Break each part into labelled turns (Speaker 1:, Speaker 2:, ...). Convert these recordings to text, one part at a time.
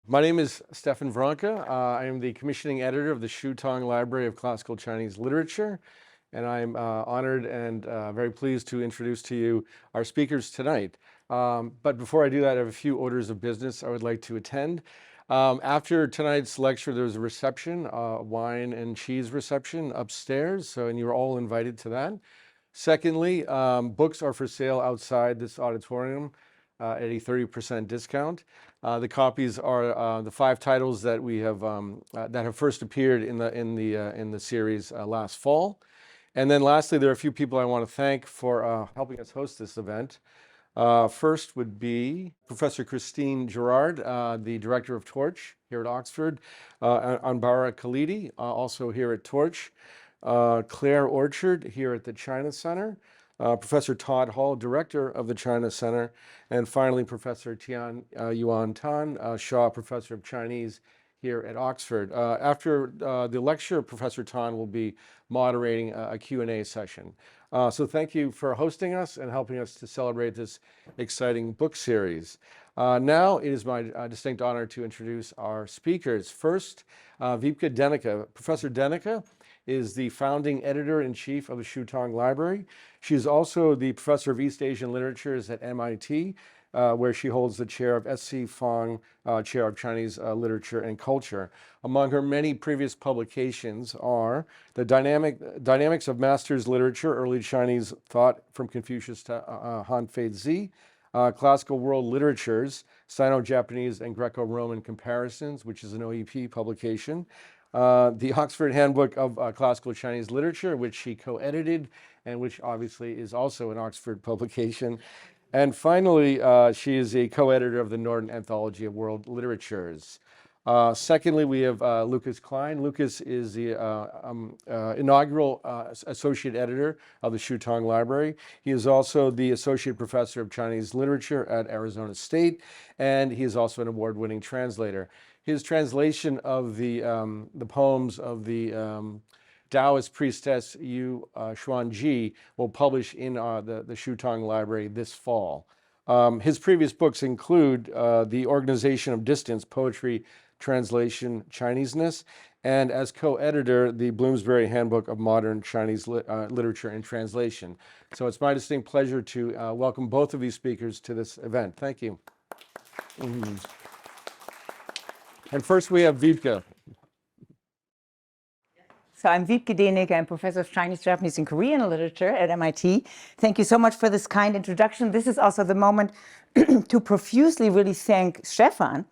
Speaker 1: My name is Stefan Vranke. I am the commissioning editor of the Hsu-Tang Library of Classical Chinese Literature, and I'm honored and very pleased to introduce to you our speakers tonight. But before I do that, I have a few orders of business I would like to attend. After tonight's lecture, there's a reception, wine and cheese reception upstairs, and you're all invited to that. Secondly, books are for sale outside this auditorium at a 30% discount. The copies are the 5 titles that we have that have first appeared in the series last fall. And then lastly, there are a few people I want to thank for helping us host this event. First would be Professor Christine Gerard, the director of Torch here at Oxford, Anbara Khalidi, also here at Torch, Claire Orchard here at the China Center, Professor Todd Hall, director of the China Center, and finally Professor Tian Yuan Tan, Shaw Professor of Chinese here at Oxford. After the lecture, Professor Tan will be moderating a Q&A session. So thank you for hosting us and helping us to celebrate this exciting book series. Now it is my distinct honor to introduce our speakers. First, Wiebke Denecke. Professor Denecke is the founding editor-in-chief of the Hsu-Tang Library. She is also the professor of East Asian Literatures at MIT, where she holds the chair of S.C. Fang Chair of Chinese Literature and Culture. Among her many previous publications are The Dynamics of Masters Literature, Early Chinese Thought from Confucius to Han Feizi, Classical World Literatures, Sino-Japanese and Greco-Roman Comparisons, which is an OEP publication, the Oxford Handbook of Classical Chinese Literature, which she co-edited, and which obviously is also an Oxford publication. And finally, she is a co-editor of the Norton Anthology of World Literatures. Secondly, we have Lucas Klein. Lucas is the inaugural associate editor of the Hsu-Tang Library. He is also the associate professor of Chinese literature at Arizona State, and he is also an award-winning translator. His translation of the poems of the Taoist priestess Yu Xuanji will publish in the Hsu-Tang Library this fall. His previous books include The Organization of Distance, Poetry, Translation, Chineseness, and as co-editor, the Bloomsbury Handbook of Modern Chinese Literature and Translation. So it's my distinct pleasure to welcome both of these speakers to this event. Thank you. And first we have Wiebke.
Speaker 2: So I'm Wiebke Denecke. I'm professor of Chinese, Japanese, and Korean literature at MIT. Thank you so much for this kind introduction. This is also the moment to profusely really thank Stefan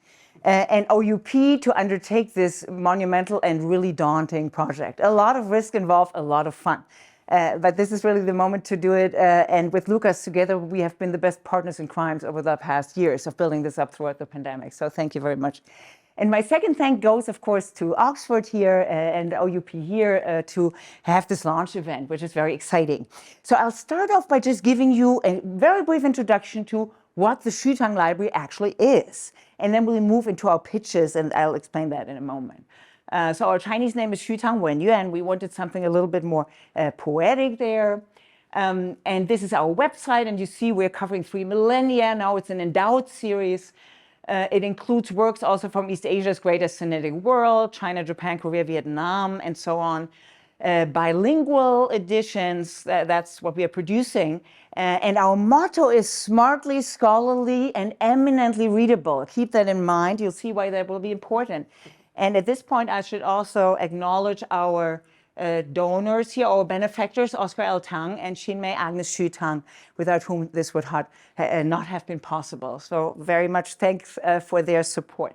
Speaker 2: and OUP to undertake this monumental and really daunting project. A lot of risk involved, a lot of fun. But this is really the moment to do it. And with Lucas together, we have been the best partners in crimes over the past years of building this up throughout the pandemic. So thank you very much. And my second thank goes, of course, to Oxford here and OUP here to have this launch event, which is very exciting. So I'll start off by just giving you a very brief introduction to what the Hsu-Tang Library actually is. And then we'll move into our pitches, and I'll explain that in a moment. So our Chinese name is Hsu-Tang Wenyuan. We wanted something a little bit more poetic there. And this is our website, and you see we're covering 3 millennia. Now it's an endowed series. It includes works also from East Asia's greatest Sinitic world, China, Japan, Korea, Vietnam, and so on. Bilingual editions, that's what we are producing. And our motto is smartly, scholarly, and eminently readable. Keep that in mind. You'll see why that will be important. And at this point, I should also acknowledge our donors here, our benefactors, Oscar L. Tang and Xinmei Agnes Hsu-Tang, without whom this would not have been possible. So very much thanks for their support.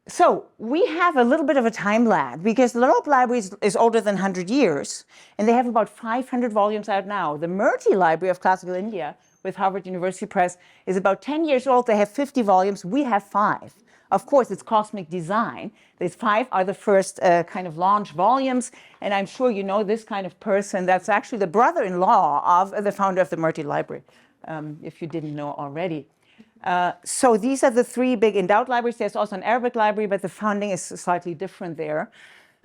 Speaker 2: So we have a little bit of a time lag because the Loeb Library is older than 100 years, and they have about 500 volumes out now. The Murty Library of Classical India with Harvard University Press is about 10 years old. They have 50 volumes. We have 5. Of course, it's cosmic design. These 5 are the first kind of launch volumes, and I'm sure you know this kind of person. That's actually the brother-in-law of the founder of the Murty Library, if you didn't know already. So these are the 3 big endowed libraries. There's also an Arabic library, but the founding is slightly different there.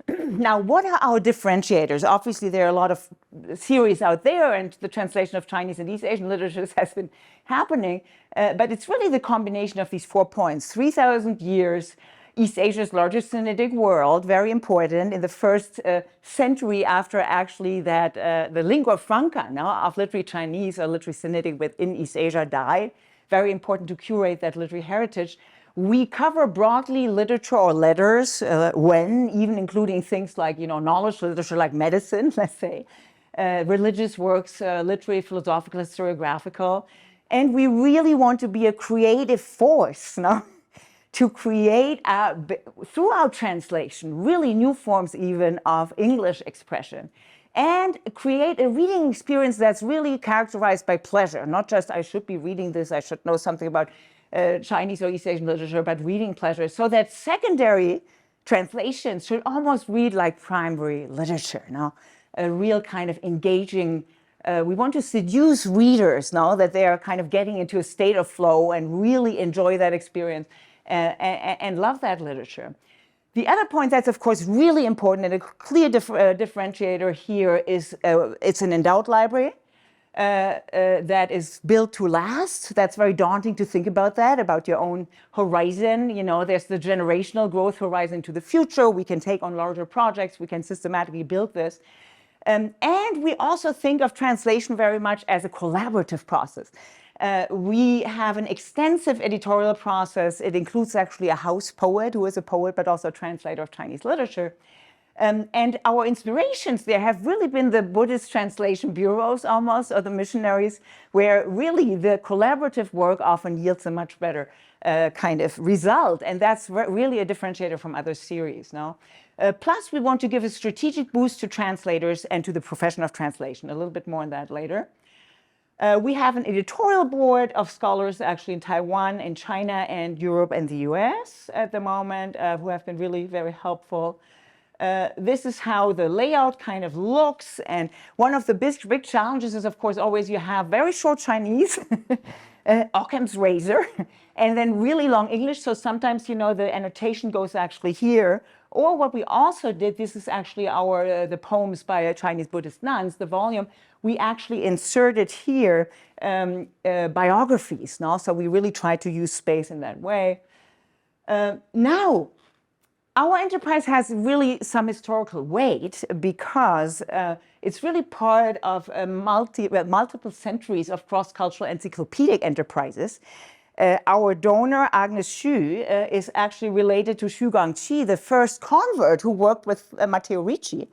Speaker 2: Now, what are our differentiators? Obviously, there are a lot of theories out there, and the translation of Chinese and East Asian literatures has been happening. But it's really the combination of these 4 points. 3,000 years, East Asia's largest Sinitic world, very important, in the first century after actually that the lingua franca of literary Chinese or literary Sinitic within East Asia died. Very important to curate that literary heritage. We cover broadly literature or letters, even including things like, knowledge literature like medicine, let's say, religious works, literary, philosophical, historiographical. And we really want to be a creative force, to create, through our translation, really new forms even of English expression, and create a reading experience that's really characterized by pleasure, not just I should be reading this, I should know something about Chinese or East Asian literature, but reading pleasure, so that secondary translations should almost read like primary literature, a real kind of engaging. We want to seduce readers, that they are kind of getting into a state of flow and really enjoy that experience and love that literature. The other point that's, of course, really important and a clear differentiator here is it's an endowed library. That is built to last. That's very daunting to think about your own horizon. There's the generational growth horizon to the future. We can take on larger projects. We can systematically build this. And we also think of translation very much as a collaborative process. We have an extensive editorial process. It includes actually a house poet who is a poet, but also a translator of Chinese literature. And our inspirations there have really been the Buddhist translation bureaus almost, or the missionaries, where really the collaborative work often yields a much better kind of result. And that's really a differentiator from other series. Plus, we want to give a strategic boost to translators and to the profession of translation. A little bit more on that later. We have an editorial board of scholars actually in Taiwan, in China, and Europe, and the US at the moment, who have been really very helpful. This is how the layout kind of looks. And one of the big challenges is, of course, always you have very short Chinese, Occam's razor, and then really long English. So sometimes, the annotation goes actually here. Or what we also did, this is actually the poems by Chinese Buddhist nuns, the volume, we actually inserted here biographies. So we really try to use space in that way. Now, our enterprise has really some historical weight because it's really part of multiple centuries of cross-cultural encyclopedic enterprises. Our donor, Agnes Hsu, is actually related to Xu Guangqi, the first convert who worked with Matteo Ricci.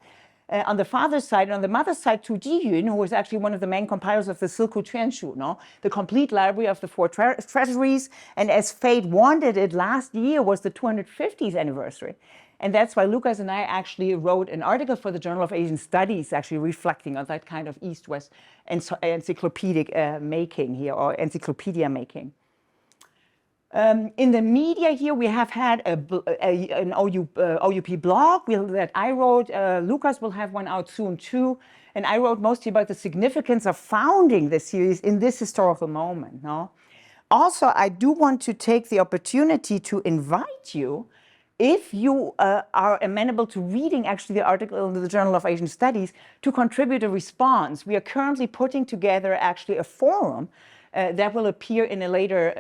Speaker 2: On the father's side, and on the mother's side, Tu Jiyun, who was actually one of the main compilers of the Silku Quanshu, the complete library of the four treasuries. And as fate wanted it, last year was the 250th anniversary. And that's why Lucas and I actually wrote an article for the Journal of Asian Studies, actually reflecting on that kind of East-West encyclopedic making here, or encyclopedia making. In the media here, we have had an OUP blog that I wrote. Lucas will have one out soon too. And I wrote mostly about the significance of founding this series in this historical moment. Also, I do want to take the opportunity to invite you, if you are amenable to reading actually the article in the Journal of Asian Studies, to contribute a response. We are currently putting together actually a forum that will appear in a later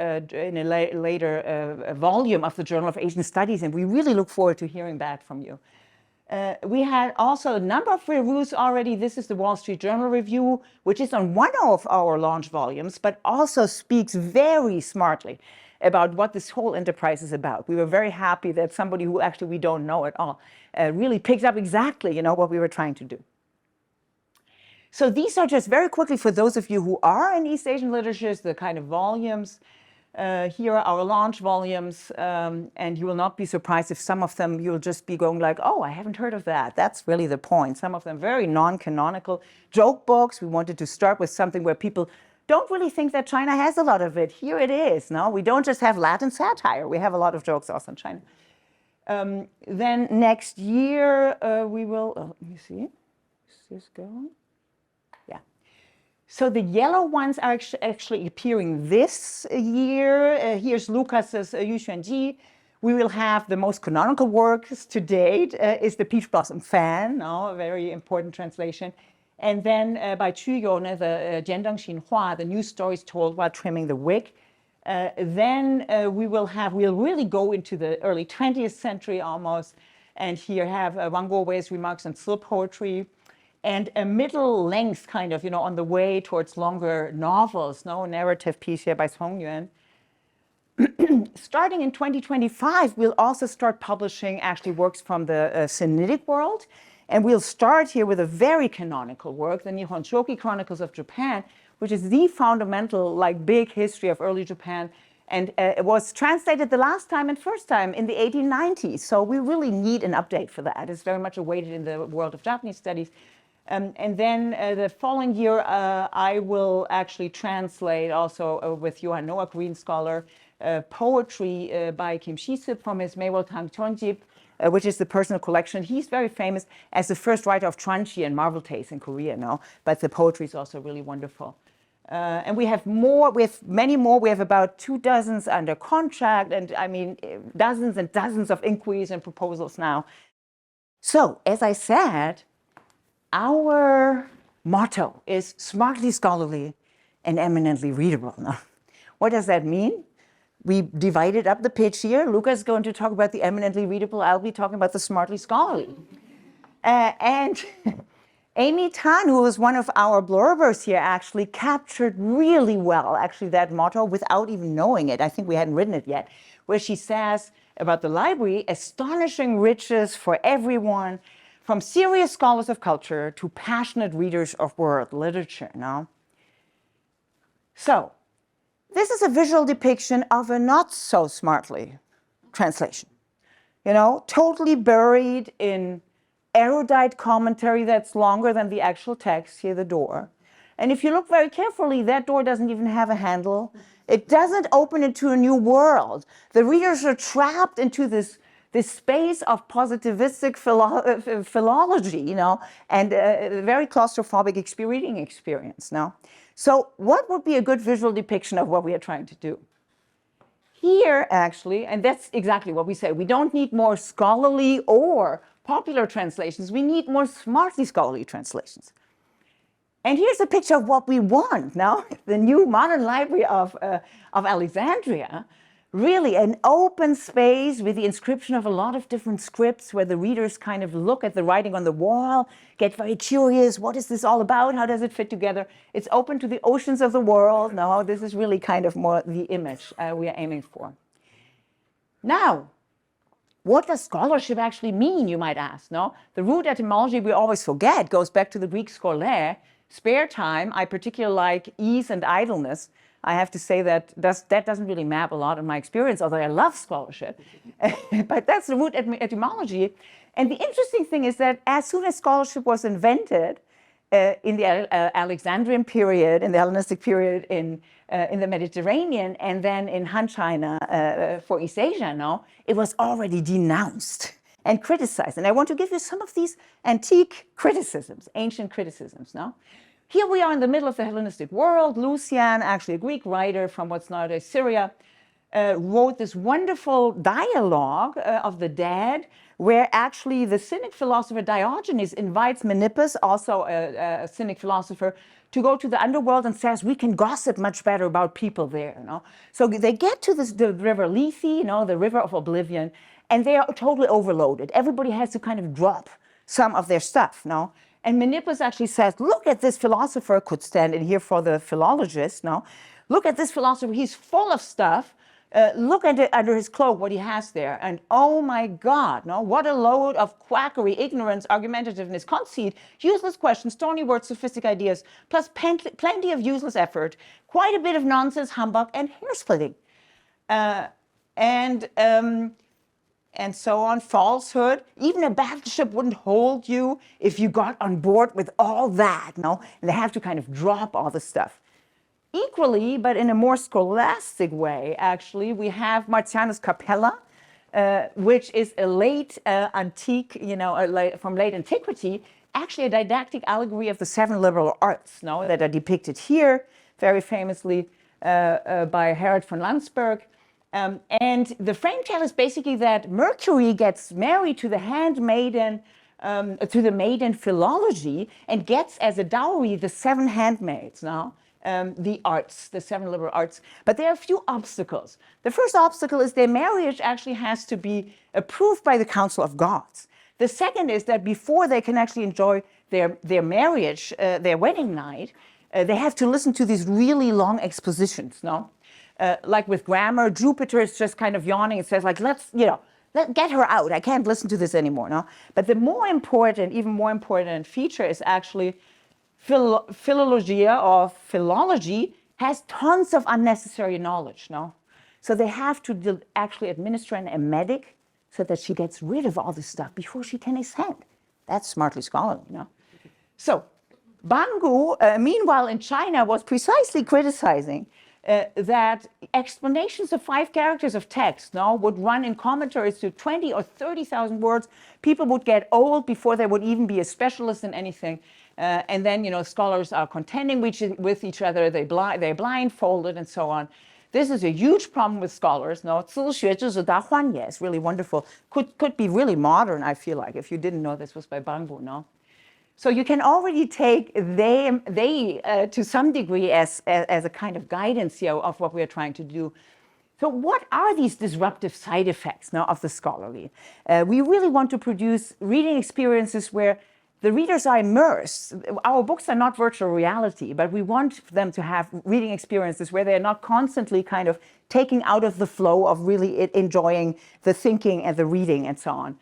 Speaker 2: volume of the Journal of Asian Studies, and we really look forward to hearing that from you. We had also a number of reviews already. This is the Wall Street Journal review, which is on one of our launch volumes, but also speaks very smartly about what this whole enterprise is about. We were very happy that somebody who actually we don't know at all really picked up exactly what we were trying to do. So these are just very quickly for those of you who are in East Asian literatures, the kind of volumes. Here are our launch volumes, and you will not be surprised if some of them you'll just be going like, oh, I haven't heard of that. That's really the point. Some of them very non-canonical joke books. We wanted to start with something where people don't really think that China has a lot of it. Here it is. No, we don't just have Latin satire. We have a lot of jokes also in China. Then next year we will, let me see, is this going? Yeah. So the yellow ones are actually appearing this year. Here's Lucas's Yu Xuanji. We will have the most canonical works to date is the Peach Blossom Fan, no, a very important translation. And then by Chu Yone, the Jiandong Xinhua, the new stories told while trimming the wick. Then we'll really go into the early 20th century almost, and here have Wang Guowei's remarks on still poetry, and a middle length kind of, on the way towards longer novels, no narrative piece here by Song Yuan. Starting in 2025, we'll also start publishing actually works from the Sinitic world. And we'll start here with a very canonical work, the Nihon Shoki Chronicles of Japan, which is the fundamental, big history of early Japan. And it was translated the last time and first time in the 1890s. So we really need an update for that. It's very much awaited in the world of Japanese studies. And then the following year, I will actually translate also with Johan Noah, Korean scholar, poetry by Kim Shi-sip from his Maewol-tang Chonjip, which is the personal collection. He's very famous as the first writer of Transhi and Marvel Tales in Korea, no? But the poetry is also really wonderful. And we have more, we have many more. We have about 24 under contract, and I mean, dozens and dozens of inquiries and proposals now. So, as I said, our motto is smartly scholarly and eminently readable. Now, what does that mean? We divided up the pitch here. Lucas is going to talk about the eminently readable. I'll be talking about the smartly scholarly. And Amy Tan, who was one of our blurbers here, actually captured really well, actually, that motto without even knowing it. I think we hadn't written it yet, where she says about the library, astonishing riches for everyone, from serious scholars of culture to passionate readers of world literature. No? So, this is a visual depiction of a not so smartly translation. Totally buried in erudite commentary that's longer than the actual text, here the door. And if you look very carefully, that door doesn't even have a handle. It doesn't open into a new world. The readers are trapped into this space of positivistic philology, and a very claustrophobic reading experience, no? So what would be a good visual depiction of what we are trying to do? Here, actually, and that's exactly what we say, we don't need more scholarly or popular translations, we need more smartly scholarly translations. And here's a picture of what we want now, the new modern library of Alexandria. Really an open space with the inscription of a lot of different scripts where the readers kind of look at the writing on the wall, get very curious, what is this all about? How does it fit together? It's open to the oceans of the world. No, this is really kind of more the image we are aiming for. Now, what does scholarship actually mean, you might ask, no? The root etymology we always forget goes back to the Greek scholae, spare time. I particularly like ease and idleness. I have to say that doesn't really map a lot on my experience, although I love scholarship. But that's the root etymology. And the interesting thing is that as soon as scholarship was invented in the Alexandrian period, in the Hellenistic period in the Mediterranean, and then in Han China for East Asia, no, it was already denounced and criticized. And I want to give you some of these antique criticisms, ancient criticisms, no? Here we are in the middle of the Hellenistic world. Lucian, actually a Greek writer from what's nowadays Syria, wrote this wonderful dialogue of the dead, where actually the Cynic philosopher Diogenes invites Menippus, also a Cynic philosopher, to go to the underworld and says, we can gossip much better about people there. So they get to the river Lethe, the river of oblivion, and they are totally overloaded. Everybody has to kind of drop some of their stuff. And Menippus actually says, look at this philosopher, could stand in here for the philologist, look at this philosopher, he's full of stuff. Look at it under his cloak, what he has there. And oh my God, what a load of quackery, ignorance, argumentativeness, conceit, useless questions, stony words, sophistic ideas, plus plenty of useless effort, quite a bit of nonsense, humbug, and hair splitting. And so on, falsehood. Even a battleship wouldn't hold you if you got on board with all that, And they have to kind of drop all the stuff. Equally, but in a more scholastic way, actually, we have Martianus Capella, which is a late antique, from late antiquity, actually a didactic allegory of the 7 liberal arts, that are depicted here, very famously by Herod von Landsberg. And the frame tale is basically that Mercury gets married to the handmaiden, to the maiden Philology, and gets as a dowry the 7 handmaids now, the arts, the 7 liberal arts. But there are a few obstacles. The first obstacle is their marriage actually has to be approved by the Council of Gods. The second is that before they can actually enjoy their marriage, their wedding night, they have to listen to these really long expositions, no? Like with grammar, Jupiter is just kind of yawning and says, like, let's, get her out. I can't listen to this anymore, no? But the more important, even more important feature is actually philologia or philology has tons of unnecessary knowledge, no? So they have to actually administer an emetic so that she gets rid of all this stuff before she can ascend. That's smartly scholarly, no? So Bangu, meanwhile in China, was precisely criticizing that explanations of 5 characters of text now would run in commentaries to 20 or 30,000 words. People would get old before they would even be a specialist in anything. And then, scholars are contending with each other. They're blindfolded and so on. This is a huge problem with scholars. No, 自学就是大欢野 is really wonderful. Could be really modern, I feel like, if you didn't know this was by Bangu, no? So you can already take they to some degree as a kind of guidance here of what we are trying to do. So what are these disruptive side effects now of the scholarly? We really want to produce reading experiences where the readers are immersed. Our books are not virtual reality, but we want them to have reading experiences where they're not constantly kind of taking out of the flow of really enjoying the thinking and the reading and so on.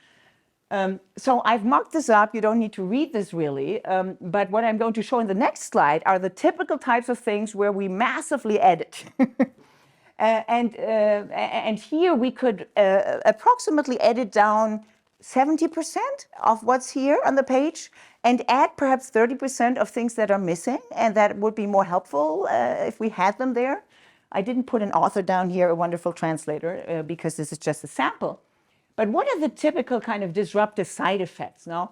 Speaker 2: So I've marked this up. You don't need to read this really. But what I'm going to show in the next slide are the typical types of things where we massively edit. And here we could approximately edit down 70% of what's here on the page and add perhaps 30% of things that are missing. And that would be more helpful if we had them there. I didn't put an author down here, a wonderful translator, because this is just a sample. But what are the typical kind of disruptive side effects? No?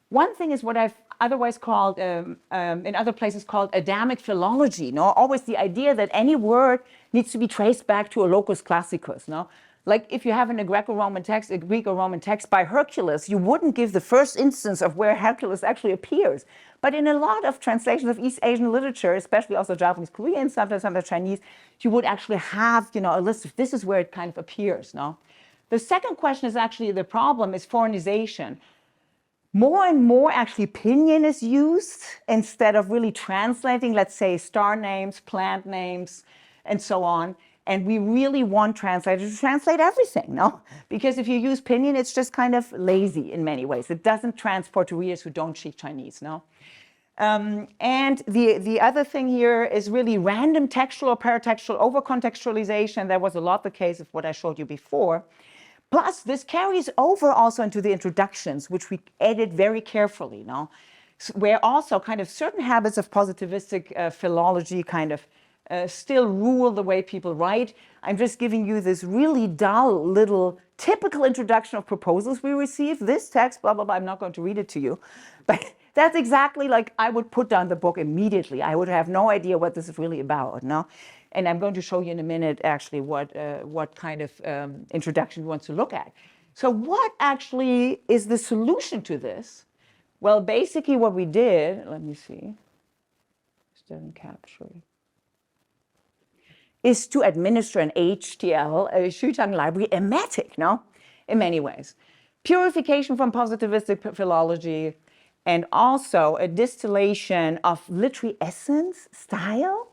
Speaker 2: One thing is what I've otherwise called, in other places called Adamic philology. No? Always the idea that any word needs to be traced back to a locus classicus. No? Like if you have in a Greco-Roman text, a Greek or Roman text by Hercules, you wouldn't give the first instance of where Hercules actually appears. But in a lot of translations of East Asian literature, especially also Japanese, Korean, sometimes Chinese, you would actually have, a list of this is where it kind of appears. No? The second question is actually the problem is foreignization. More and more actually pinyin is used instead of really translating, let's say, star names, plant names, and so on. And we really want translators to translate everything, no? Because if you use pinyin, it's just kind of lazy in many ways. It doesn't transport to readers who don't speak Chinese, no? And the other thing here is really random textual or paratextual over-contextualization. That was a lot the case of what I showed you before. Plus, this carries over also into the introductions, which we edit very carefully, no? Where also kind of certain habits of positivistic philology kind of still rule the way people write. I'm just giving you this really dull little typical introduction of proposals we receive. This text, blah, blah, blah, I'm not going to read it to you. But that's exactly like I would put down the book immediately. I would have no idea what this is really about, no? And I'm going to show you in a minute actually what kind of introduction we want to look at. So what actually is the solution to this? Well, basically what we did, let me see, doesn't capture, is to administer an HTL, a Hsu-Tang library emetic, no? In many ways. Purification from positivistic philology, and also a distillation of literary essence, style,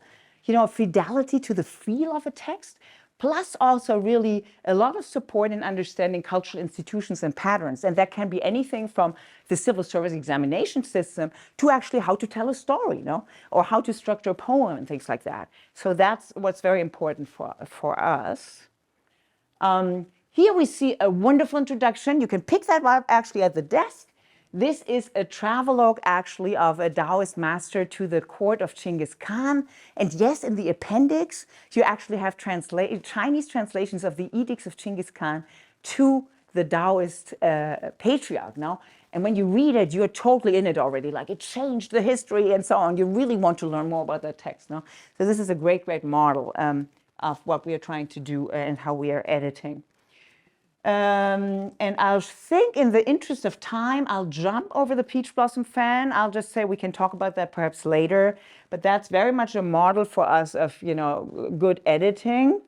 Speaker 2: fidelity to the feel of a text, plus also really a lot of support in understanding cultural institutions and patterns. And that can be anything from the civil service examination system to actually how to tell a story, or how to structure a poem and things like that. So that's what's very important for us. Here we see a wonderful introduction. You can pick that up actually at the desk. This is a travelogue actually of a Taoist master to the court of Genghis Khan. And yes, in the appendix, you actually have Chinese translations of the edicts of Genghis Khan to the Taoist patriarch now. And when you read it, you're totally in it already. Like it changed the history and so on. You really want to learn more about that text. No? So this is a great, great model of what we are trying to do and how we are editing. And I'll think in the interest of time, I'll jump over the peach blossom fan. I'll just say we can talk about that perhaps later, but that's very much a model for us of, good editing.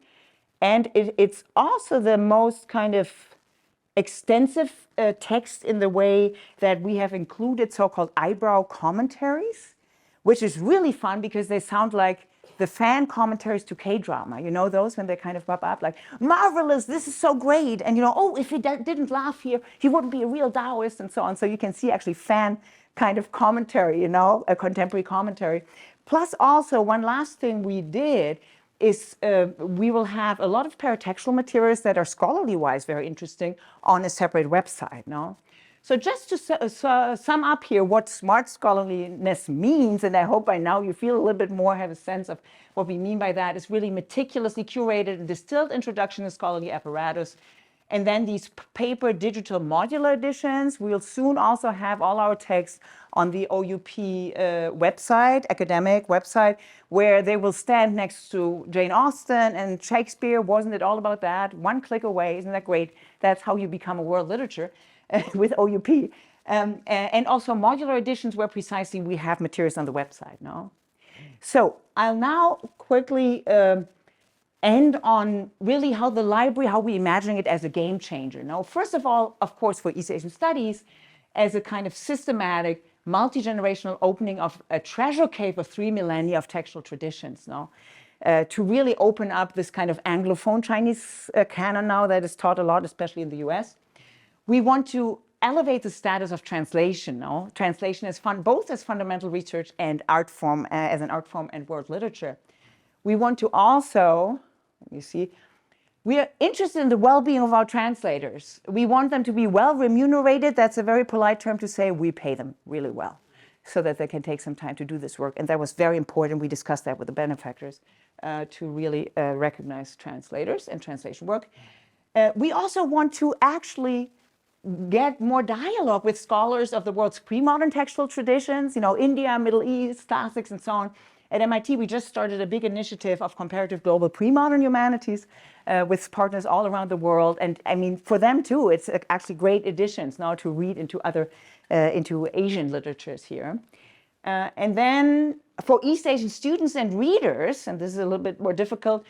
Speaker 2: And it's also the most kind of extensive text in the way that we have included so-called eyebrow commentaries, which is really fun because they sound like the fan commentaries to K-drama. You know those when they kind of pop up like, marvelous, this is so great. And oh, if he didn't laugh here, he wouldn't be a real Taoist and so on. So you can see actually fan kind of commentary, a contemporary commentary. Plus also one last thing we did is we will have a lot of paratextual materials that are scholarly-wise very interesting on a separate website. So just to sum up here what smart scholarliness means, and I hope by now you feel a little bit more, have a sense of what we mean by that, is really meticulously curated and distilled introduction to scholarly apparatus. And then these paper digital modular editions. We'll soon also have all our texts on the OUP website, academic website, where they will stand next to Jane Austen and Shakespeare. Wasn't it all about that? One click away, isn't that great? That's how you become a world literature with OUP. And also modular editions where precisely we have materials on the website. So I'll now quickly end on really how the library, how we imagine it as a game changer. First of all, of course, for East Asian studies, as a kind of systematic, multi-generational opening of a treasure cave of 3 millennia of textual traditions, to really open up this kind of Anglophone Chinese canon now that is taught a lot, especially in the US. We want to elevate the status of translation. Translation is fun, both as fundamental research and art form, as an art form and world literature. We want to also, let me see, we are interested in the well-being of our translators. We want them to be well remunerated. That's a very polite term to say we pay them really well so that they can take some time to do this work. And that was very important. We discussed that with the benefactors to really recognize translators and translation work. We also want to actually get more dialogue with scholars of the world's pre-modern textual traditions, India, Middle East, classics, and so on. At MIT, we just started a big initiative of comparative global pre-modern humanities with partners all around the world. And I mean, for them too, it's actually great additions now to read into into Asian literatures here. And then for East Asian students and readers, and this is a little bit more difficult,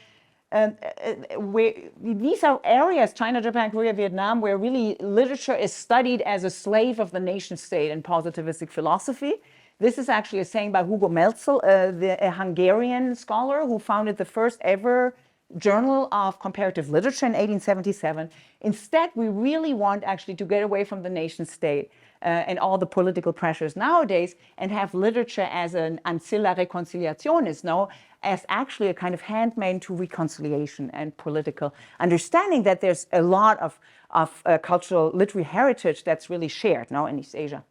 Speaker 2: these are areas, China, Japan, Korea, Vietnam, where really literature is studied as a slave of the nation state in positivistic philosophy. This is actually a saying by Hugo Melzel, a Hungarian scholar who founded the first ever journal of comparative literature in 1877. Instead, we really want actually to get away from the nation state and all the political pressures nowadays and have literature as an ancilla reconciliationis, as actually a kind of handmaid to reconciliation and political understanding that there's a lot of cultural literary heritage that's really shared now in East Asia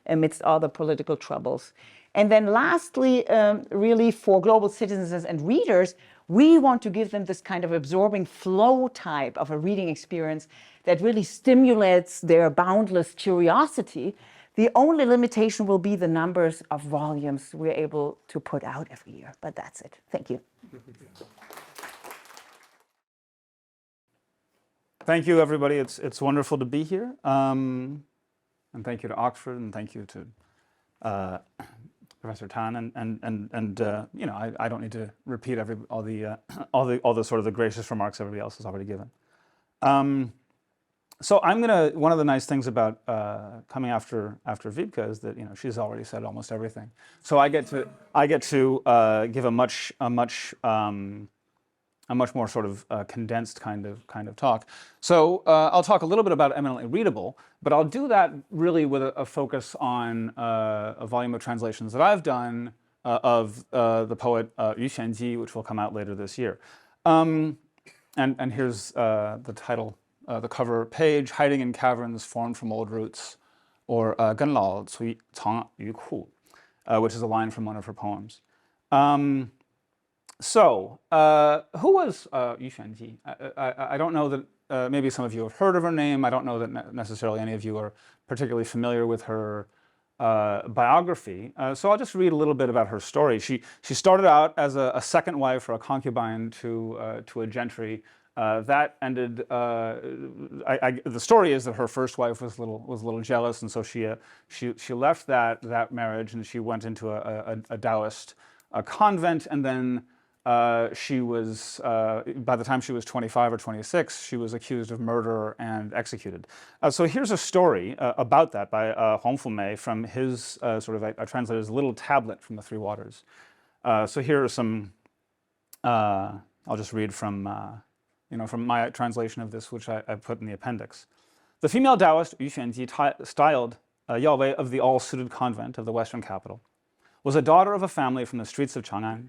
Speaker 2: amidst all the political troubles. And then lastly, really for global citizens and readers, we want to give them this kind of absorbing flow type of a reading experience that really stimulates their boundless curiosity. The only limitation will be the numbers of volumes we're able to put out every year. But that's it. Thank you.
Speaker 3: Thank you, everybody. It's wonderful to be here. And thank you to Oxford, and thank you to Professor Tan. I don't need to repeat all the sort of the gracious remarks everybody else has already given. So one of the nice things about coming after Wiebke is that she's already said almost everything. So I get to give a much more sort of condensed kind of talk. So I'll talk a little bit about eminently readable, but I'll do that really with a focus on a volume of translations that I've done of the poet Yu Xianji, which will come out later this year. And here's the title, the cover page: "Hiding in Caverns Formed from Old Roots," or "跟老cui藏于库," which is a line from one of her poems. So, who was Yu Xianji? I don't know that maybe some of you have heard of her name. I don't know that necessarily any of you are particularly familiar with her biography. So I'll just read a little bit about her story. She started out as a second wife or a concubine to a gentry. That ended. The story is that her first wife was a little jealous, and so she left that marriage and she went into a Taoist convent, and then she was, by the time she was 25 or 26, she was accused of murder and executed. So here's a story about that by Hong Fu-mei from his I translated his little tablet from the Three Waters. So here are some, I'll just read from, from my translation of this, which I put in the appendix. The female Taoist Yu Xuanji, styled Yao Wei of the all-suited convent of the western capital, was a daughter of a family from the streets of Chang'an.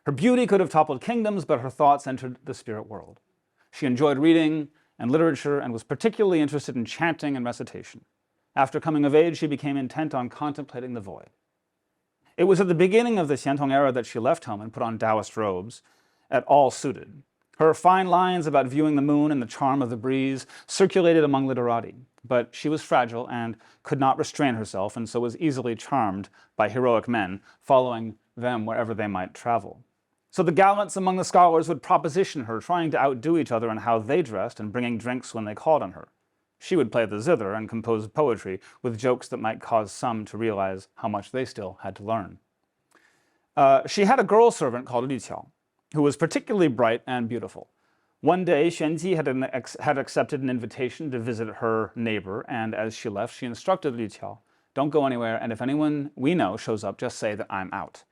Speaker 3: Her beauty could have toppled kingdoms, but her thoughts entered the spirit world. She enjoyed reading and literature and was particularly interested in chanting and recitation. After coming of age, she became intent on contemplating the void. It was at the beginning of the Hsu-Tang era that she left home and put on Taoist robes, at all suited. Her fine lines about viewing the moon and the charm of the breeze circulated among literati, but she was fragile and could not restrain herself, and so was easily charmed by heroic men, following them wherever they might travel. So the gallants among the scholars would proposition her, trying to outdo each other in how they dressed and bringing drinks when they called on her. She would play the zither and compose poetry with jokes that might cause some to realize how much they still had to learn. She had a girl servant called Li Qiao, who was particularly bright and beautiful. One day, Xuanji had accepted an invitation to visit her neighbor, and as she left, she instructed Li Qiao, "Don't go anywhere, and if anyone we know shows up, just say that I'm out."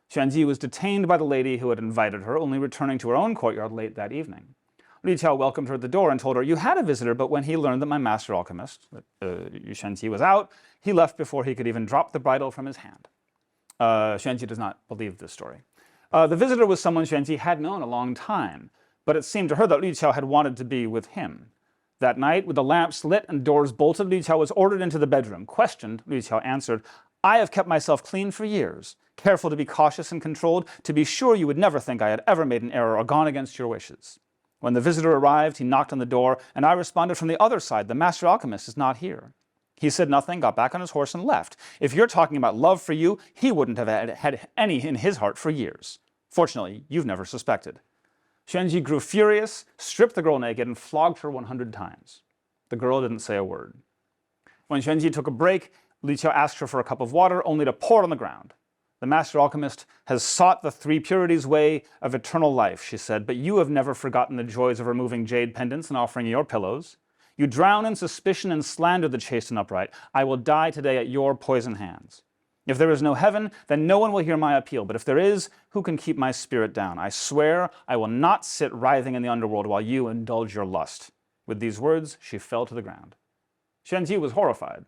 Speaker 3: Xuanji was detained by the lady who had invited her, only returning to her own courtyard late that evening. Li Qiao welcomed her at the door and told her, "You had a visitor, but when he learned that my master alchemist, Xuanji, was out, he left before he could even drop the bridle from his hand." Xuanji does not believe this story. The visitor was someone Xuanji had known a long time, but it seemed to her that Li Qiao had wanted to be with him. That night, with the lamps lit and doors bolted, Li Qiao was ordered into the bedroom. Questioned, Li Qiao answered, "I have kept myself clean for years, careful to be cautious and controlled, to be sure you would never think I had ever made an error or gone against your wishes." When the visitor arrived, he knocked on the door, and I responded from the other side, "The master alchemist is not here." He said nothing, got back on his horse, and left. If you're talking about love for you, he wouldn't have had any in his heart for years. Fortunately, you've never suspected. Xuanji grew furious, stripped the girl naked, and flogged her 100 times. The girl didn't say a word. When Xuanji took a break, Li Qiao asked her for a cup of water, only to pour it on the ground. "The master alchemist has sought the three purities way of eternal life," she said, "but you have never forgotten the joys of removing jade pendants and offering your pillows. You drown in suspicion and slander the chaste and upright. I will die today at your poison hands. If there is no heaven, then no one will hear my appeal. But if there is, who can keep my spirit down? I swear I will not sit writhing in the underworld while you indulge your lust." With these words, she fell to the ground. Xuanji was horrified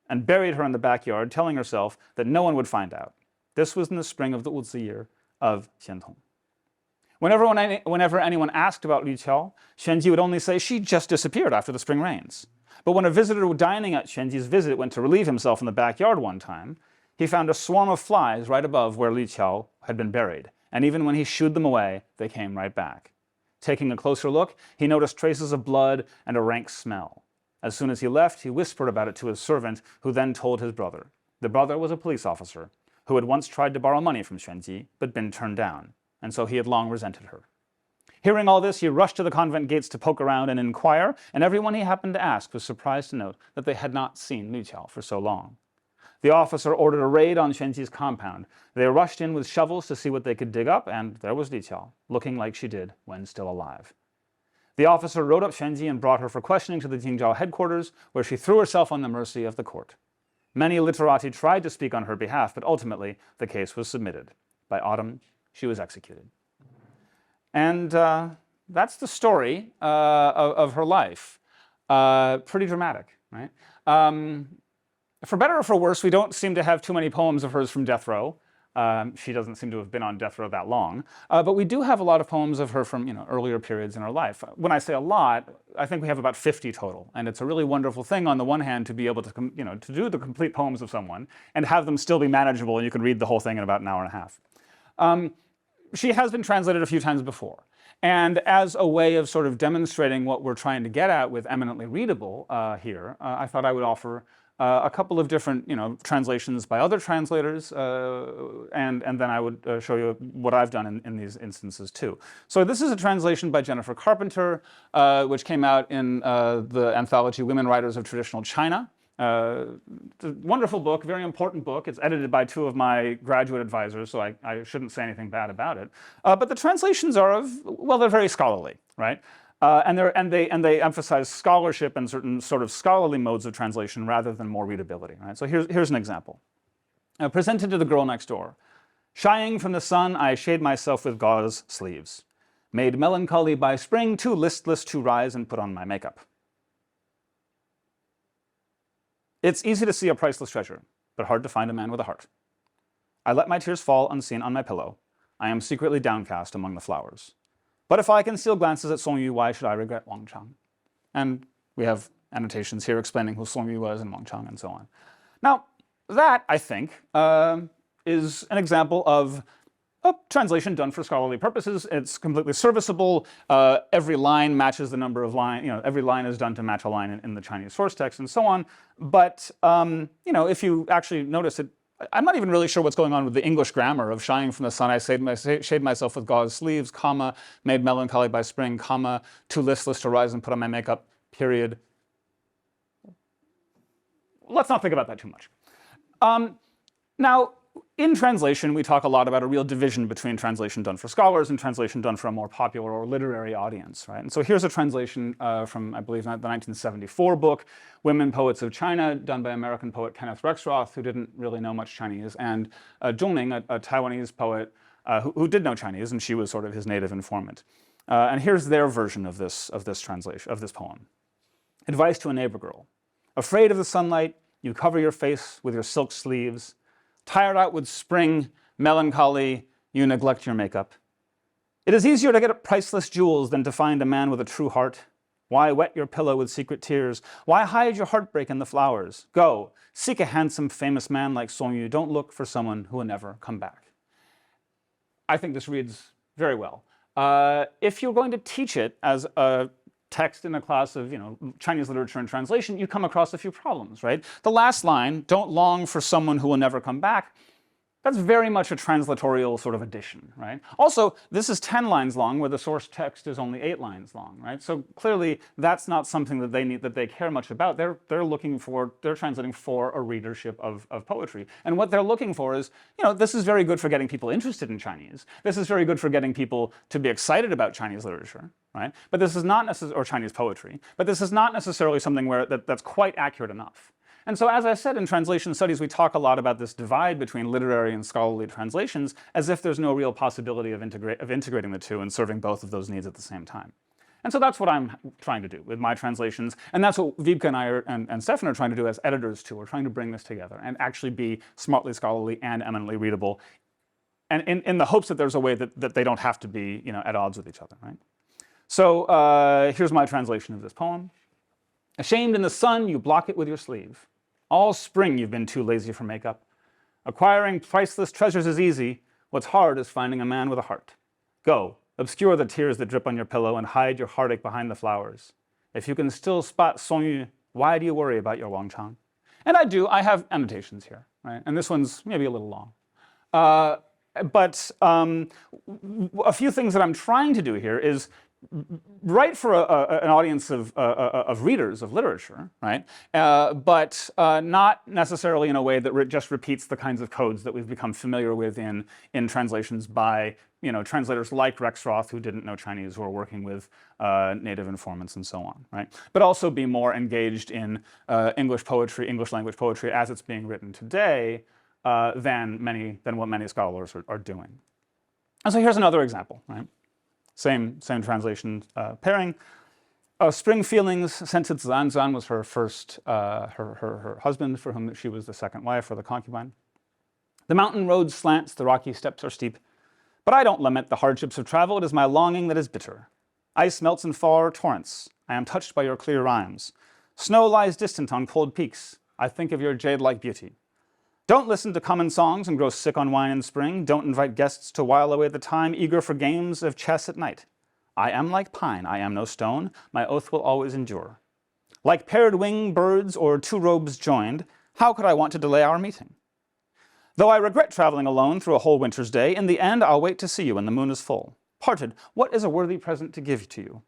Speaker 3: and buried her in the backyard, telling herself that no one would find out. This was in the spring of the Wuzi year of Xiantong. Whenever anyone asked about Li Qiao, Xuanji would only say she just disappeared after the spring rains. But when a visitor dining at Xuanji's visit went to relieve himself in the backyard one time, he found a swarm of flies right above where Li Qiao had been buried, and even when he shooed them away, they came right back. Taking a closer look, he noticed traces of blood and a rank smell. As soon as he left, he whispered about it to his servant, who then told his brother. The brother was a police officer who had once tried to borrow money from Xuanji, but been turned down, and so he had long resented her. Hearing all this, he rushed to the convent gates to poke around and inquire, and everyone he happened to ask was surprised to note that they had not seen Li Qiao for so long. The officer ordered a raid on Xuanji's compound. They rushed in with shovels to see what they could dig up, and there was Li Qiao, looking like she did when still alive. The officer rode up Xuanji and brought her for questioning to the Jingzhou headquarters, where she threw herself on the mercy of the court. Many literati tried to speak on her behalf, but ultimately the case was submitted. By autumn, she was executed. And that's the story of her life. Pretty dramatic, right? For better or for worse, we don't seem to have too many poems of hers from death row. She doesn't seem to have been on death row that long. But we do have a lot of poems of her from earlier periods in her life. When I say a lot, I think we have about 50 total. And it's a really wonderful thing, on the one hand, to be able to to do the complete poems of someone and have them still be manageable, and you can read the whole thing in about an hour and a half. She has been translated a few times before. And as a way of sort of demonstrating what we're trying to get at with eminently readable here, I thought I would offer a couple of different translations by other translators, and then I would show you what I've done in these instances too. So this is a translation by Jennifer Carpenter, which came out in the anthology Women Writers of Traditional China. It's a wonderful book, very important book. It's edited by two of my graduate advisors, so I shouldn't say anything bad about it. But the translations are they're very scholarly, right? And they emphasize scholarship and certain sort of scholarly modes of translation rather than more readability, right? So here's an example. Presented to the girl next door. Shying from the sun, I shade myself with gauze sleeves. Made melancholy by spring, too listless to rise and put on my makeup. It's easy to see a priceless treasure, but hard to find a man with a heart. I let my tears fall unseen on my pillow. I am secretly downcast among the flowers. But if I can steal glances at Song Yu, why should I regret Wang Chang? And we have annotations here explaining who Song Yu was and Wang Chang and so on. Now, that, I think, is an example of a translation done for scholarly purposes. It's completely serviceable. Every line matches the number of lines. Every line is done to match a line in the Chinese source text and so on. But if you actually notice it, I'm not even really sure what's going on with the English grammar of shying from the sun. I shade myself with gauze sleeves, comma, made melancholy by spring, comma, too listless to rise and put on my makeup, period. Let's not think about that too much. Now, in translation, we talk a lot about a real division between translation done for scholars and translation done for a more popular or literary audience, right? And so here's a translation from, I believe, the 1974 book, Women Poets of China, done by American poet Kenneth Rexroth, who didn't really know much Chinese, and Zhongning, a Taiwanese poet who did know Chinese, and she was sort of his native informant. And here's their version of this translation, of this poem. Advice to a neighbor girl. Afraid of the sunlight, you cover your face with your silk sleeves. Tired out with spring, melancholy, you neglect your makeup. It is easier to get priceless jewels than to find a man with a true heart. Why wet your pillow with secret tears? Why hide your heartbreak in the flowers? Go, seek a handsome, famous man like Song Yu. Don't look for someone who will never come back. I think this reads very well. If you're going to teach it as a text in a class of Chinese literature and translation, you come across a few problems, right? The last line, don't long for someone who will never come back, that's very much a translatorial sort of addition, right? Also, this is 10 lines long where the source text is only 8 lines long, right? So clearly that's not something that they care much about. They're translating for a readership of poetry. And what they're looking for is, this is very good for getting people interested in Chinese. This is very good for getting people to be excited about Chinese literature, right? But this is not necessarily, or Chinese poetry, but this is not necessarily something where that's quite accurate enough. And so, as I said, in translation studies, we talk a lot about this divide between literary and scholarly translations as if there's no real possibility of integrating the two and serving both of those needs at the same time. And so that's what I'm trying to do with my translations. And that's what Wiebke and I and Stefan are trying to do as editors too. We're trying to bring this together and actually be smartly scholarly and eminently readable, and in the hopes that there's a way that they don't have to be at odds with each other, right? So here's my translation of this poem. Ashamed in the sun, you block it with your sleeve. All spring you've been too lazy for makeup. Acquiring priceless treasures is easy. What's hard is finding a man with a heart. Go, obscure the tears that drip on your pillow and hide your heartache behind the flowers. If you can still spot Song Yu, why do you worry about your Wang Chang? And I have annotations here, right? And this one's maybe a little long. But a few things that I'm trying to do here is write for an audience of readers of literature, right? But not necessarily in a way that just repeats the kinds of codes that we've become familiar with in translations by translators like Rexroth, who didn't know Chinese, who are working with native informants and so on, right? But also be more engaged in English language poetry as it's being written today than what many scholars are doing. And so here's another example, right? Same translation pairing. Spring Feelings sent to Zan. Zan was her first, her husband, for whom she was the second wife or the concubine. The mountain road slants, the rocky steps are steep. But I don't lament the hardships of travel, it is my longing that is bitter. Ice melts in far torrents, I am touched by your clear rhymes. Snow lies distant on cold peaks, I think of your jade-like beauty. Don't listen to common songs and grow sick on wine in spring. Don't invite guests to while away the time, eager for games of chess at night. I am like pine, I am no stone. My oath will always endure. Like paired winged birds or two robes joined, how could I want to delay our meeting? Though I regret traveling alone through a whole winter's day, in the end I'll wait to see you when the moon is full. Parted, what is a worthy present to give to you?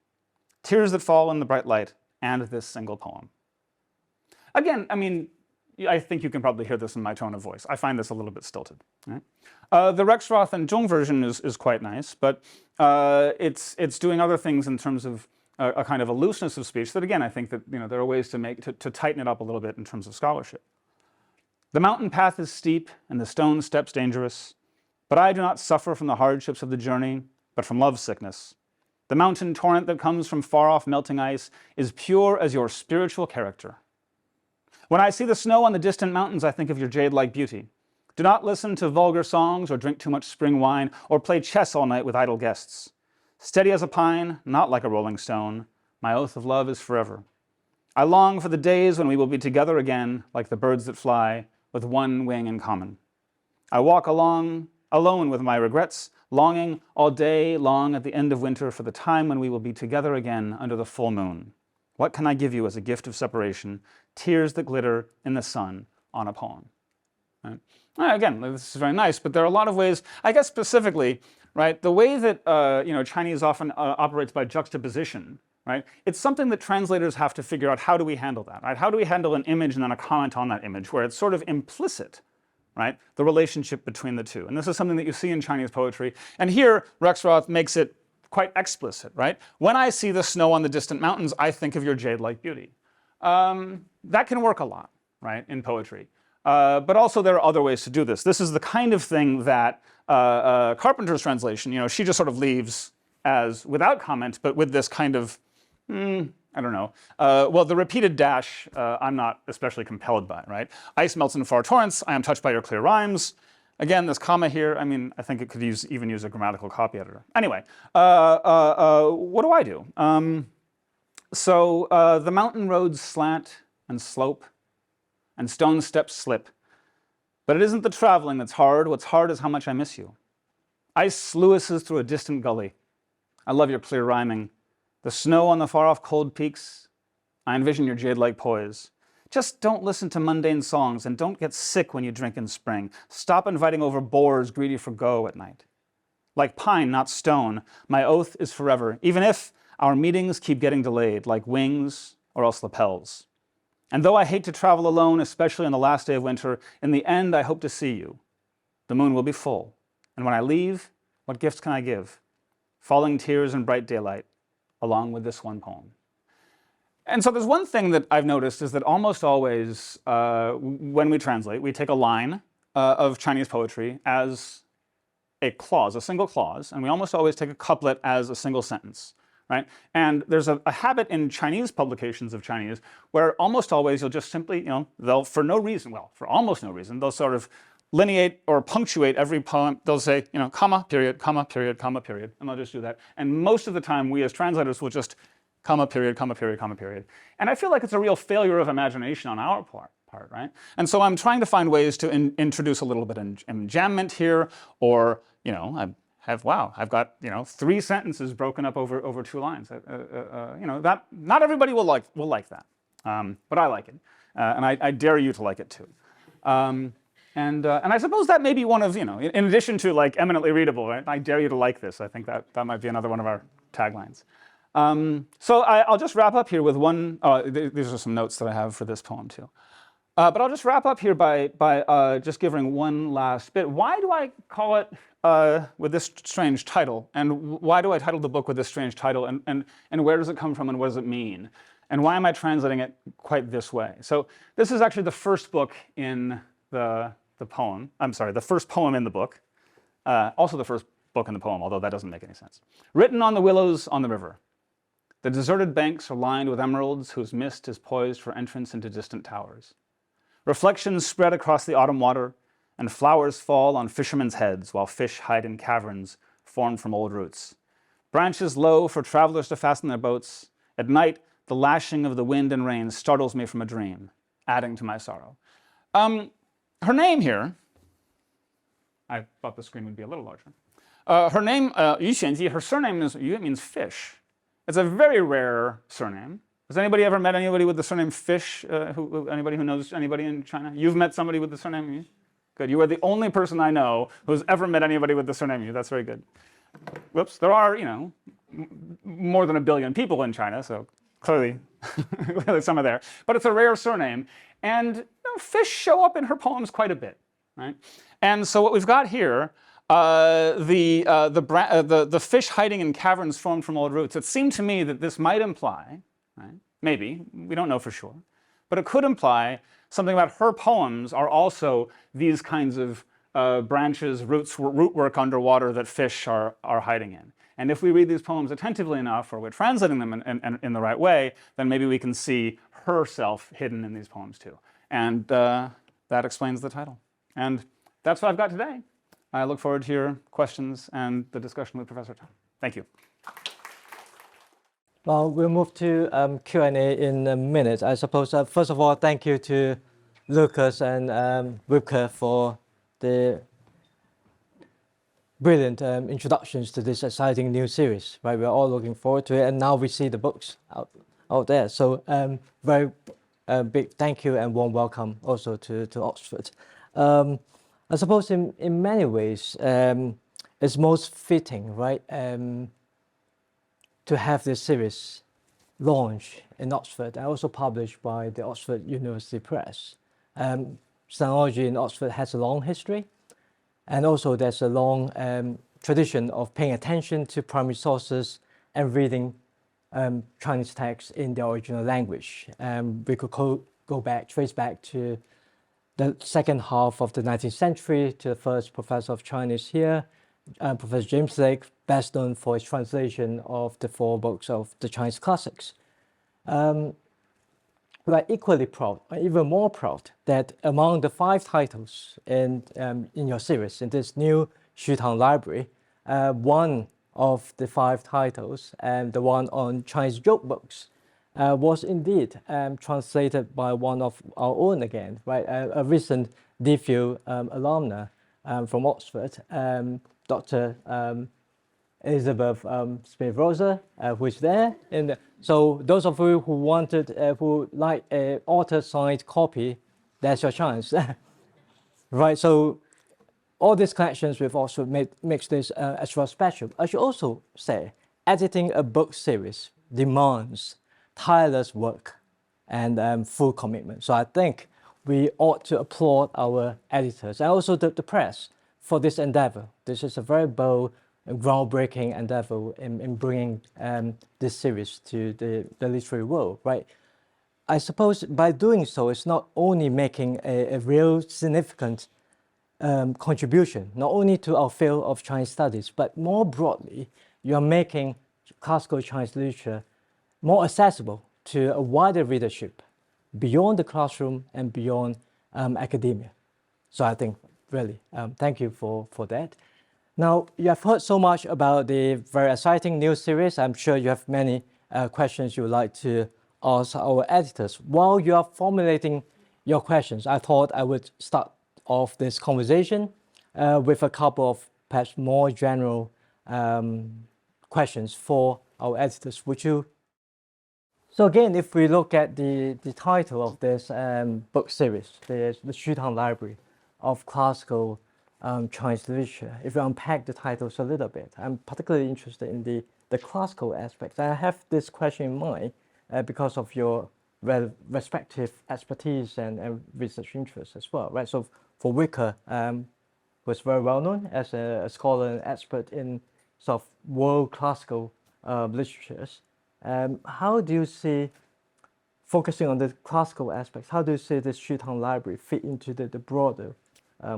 Speaker 3: Tears that fall in the bright light, and this single poem. Again, I mean, I think you can probably hear this in my tone of voice. I find this a little bit stilted. Right? The Rexroth and Zhong version is quite nice, but it's doing other things in terms of a kind of a looseness of speech that, again, I think that there are ways to tighten it up a little bit in terms of scholarship. The mountain path is steep and the stone steps dangerous, but I do not suffer from the hardships of the journey, but from love sickness. The mountain torrent that comes from far-off melting ice is pure as your spiritual character. When I see the snow on the distant mountains, I think of your jade-like beauty. Do not listen to vulgar songs or drink too much spring wine or play chess all night with idle guests. Steady as a pine, not like a rolling stone, my oath of love is forever. I long for the days when we will be together again, like the birds that fly, with one wing in common. I walk along alone with my regrets, longing all day long at the end of winter for the time when we will be together again under the full moon. What can I give you as a gift of separation? Tears that glitter in the sun on a poem. Right? Again, this is very nice, but there are a lot of ways, I guess specifically, right, the way that Chinese often operates by juxtaposition, right, it's something that translators have to figure out, how do we handle that, right? How do we handle an image and then a comment on that image where it's sort of implicit, right, the relationship between the two. And this is something that you see in Chinese poetry. And here, Rexroth makes it quite explicit, right? When I see the snow on the distant mountains, I think of your jade-like beauty. That can work a lot, right, in poetry. But also there are other ways to do this. This is the kind of thing that Carpenter's translation, she just sort of leaves as without comment, but with this kind of, I don't know. Well, the repeated dash, I'm not especially compelled by, right? Ice melts in far torrents, I am touched by your clear rhymes. Again, this comma here, I mean, I think it could even use a grammatical copy editor. Anyway, what do I do? The mountain roads slant and slope, and stone steps slip. But it isn't the traveling that's hard. What's hard is how much I miss you. Ice sluices through a distant gully. I love your clear rhyming. The snow on the far-off cold peaks. I envision your jade-like poise. Just don't listen to mundane songs and don't get sick when you drink in spring. Stop inviting over boors greedy for go at night. Like pine, not stone, my oath is forever, even if our meetings keep getting delayed, like wings or else lapels. And though I hate to travel alone, especially on the last day of winter, in the end I hope to see you. The moon will be full. And when I leave, what gifts can I give? Falling tears and bright daylight, along with this one poem. And so there's one thing that I've noticed is that almost always when we translate, we take a line of Chinese poetry as a clause, a single clause, and we almost always take a couplet as a single sentence. Right? And there's a habit in Chinese publications of Chinese where almost always you'll just simply, they'll, for no reason, well, for almost no reason, they'll sort of lineate or punctuate every poem. They'll say, comma, period, comma, period, comma, period, and they'll just do that. And most of the time, we as translators will just comma, period, comma, period, comma, period. And I feel like it's a real failure of imagination on our part, right? And so I'm trying to find ways to introduce a little bit of enjambment here, or, I've got 3 sentences broken up over 2 lines. That not everybody will like that, but I like it, and I dare you to like it too. And I suppose that may be one of in addition to like eminently readable, right? I dare you to like this. I think that might be another one of our taglines. So I'll just wrap up here with one. These are some notes that I have for this poem too. But I'll just wrap up here by just giving one last bit. Why do I call it with this strange title? And why do I title the book with this strange title? And where does it come from and what does it mean? And why am I translating it quite this way? So this is actually the first book in the poem. I'm sorry, the first poem in the book. Also the first book in the poem, although that doesn't make any sense. Written on the willows on the river. The deserted banks are lined with emeralds whose mist is poised for entrance into distant towers. Reflections spread across the autumn water, and flowers fall on fishermen's heads while fish hide in caverns formed from old roots. Branches low for travelers to fasten their boats. At night, the lashing of the wind and rain startles me from a dream, adding to my sorrow. Her name here, I thought the screen would be a little larger. Her name, Yu Xianji, her surname is Yu, it means fish. It's a very rare surname, Has anybody ever met anybody with the surname Fish? Anybody who knows anybody in China? You've met somebody with the surname Yu? Good. You are the only person I know who's ever met anybody with the surname Yu. That's very good. Whoops. There are, more than 1 billion people in China, so clearly, clearly some are there. But it's a rare surname, and fish show up in her poems quite a bit, right? And so what we've got here, the fish hiding in caverns formed from old roots. It seemed to me that this might imply, right? Maybe, we don't know for sure, but it could imply something about her poems are also these kinds of branches, root work underwater that fish are hiding in. And if we read these poems attentively enough, or we're translating them in the right way, then maybe we can see herself hidden in these poems too. And that explains the title. And that's what I've got today. I look forward to your questions and the discussion with Professor Tan. Thank you.
Speaker 4: Well, we'll move to Q&A in a minute. I suppose, first of all, thank you to Lucas and Wiebke for the brilliant introductions to this exciting new series. Right, we're all looking forward to it, and now we see the books out there. So, very big thank you and warm welcome also to Oxford. I suppose in many ways, it's most fitting, right, to have this series launched in Oxford and also published by the Oxford University Press. Sinology in Oxford has a long history, and also there's a long tradition of paying attention to primary sources and reading Chinese texts in the original language. We could trace back to the second half of the 19th century to the first professor of Chinese here, Professor James Lake, best known for his translation of the 4 books of the Chinese classics. We're equally proud, or even more proud, that among the 5 titles in your series, in this new Hsu-Tang library, one of the 5 titles, the one on Chinese joke books, was indeed translated by one of our own again, right? A recent DPhil alumna from Oxford, Dr. Elizabeth Smith-Rosa, who is there. So those of you who who like an author-signed copy, that's your chance, right? So all these connections with Oxford makes this extra special. I should also say, editing a book series demands tireless work and full commitment. So I think we ought to applaud our editors and also the press for this endeavor. This is a very bold and groundbreaking endeavor in bringing this series to the literary world, right? I suppose by doing so, it's not only making a real significant contribution, not only to our field of Chinese studies, but more broadly, you are making classical Chinese literature more accessible to a wider readership beyond the classroom and beyond academia. So I think, really, thank you for that. Now, you have heard so much about the very exciting new series. I'm sure you have many questions you would like to ask our editors. While you are formulating your questions, I thought I would start off this conversation with a couple of perhaps more general questions for our editors. Would you? So again, if we look at the title of this book series, the Hsu-Tang Library of Classical Chinese Literature, if we unpack the titles a little bit, I'm particularly interested in the classical aspects. I have this question in mind because of your respective expertise and research interests as well, right? So for Wiebke, was very well known as a scholar and expert in sort of world classical literatures. How do you see, focusing on the classical aspects, how do you see this Hsu-Tang library fit into the broader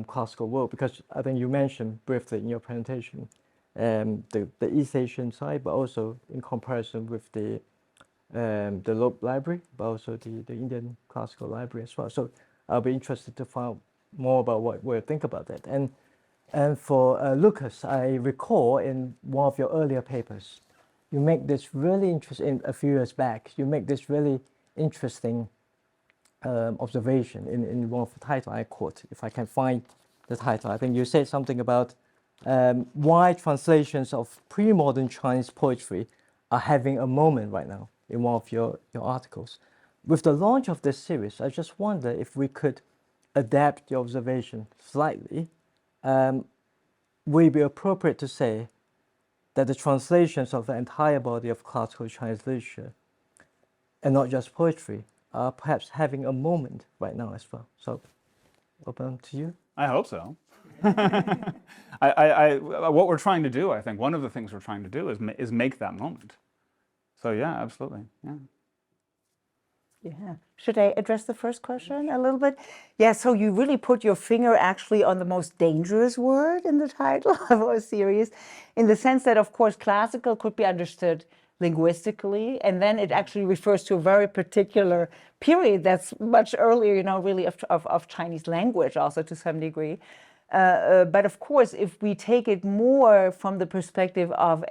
Speaker 4: classical world? Because I think you mentioned briefly in your presentation the East Asian side, but also in comparison with the Loeb Library, but also the Indian Classical Library as well. So I'll be interested to find out more about what you think about that. And for Lucas, I recall in one of your earlier papers, you make this really interesting, a few years back, you make this really interesting observation in one of the titles I quote, if I can find the title. I think you said something about why translations of pre-modern Chinese poetry are having a moment right now in one of your articles. With the launch of this series, I just wonder if we could adapt your observation slightly. Would it be appropriate to say that the translations of the entire body of classical Chinese literature, and not just poetry, are perhaps having a moment right now as well? So, open to you.
Speaker 3: I hope so. What we're trying to do, I think, one of the things we're trying to do is make that moment. So yeah, absolutely, yeah.
Speaker 2: Yeah. Should I address the first question a little bit? Yeah, so you really put your finger actually on the most dangerous word in the title of our series, in the sense that, of course, classical could be understood linguistically, and then it actually refers to a very particular period that's much earlier, really of Chinese language also to some degree. But of course, if we take it more from the perspective of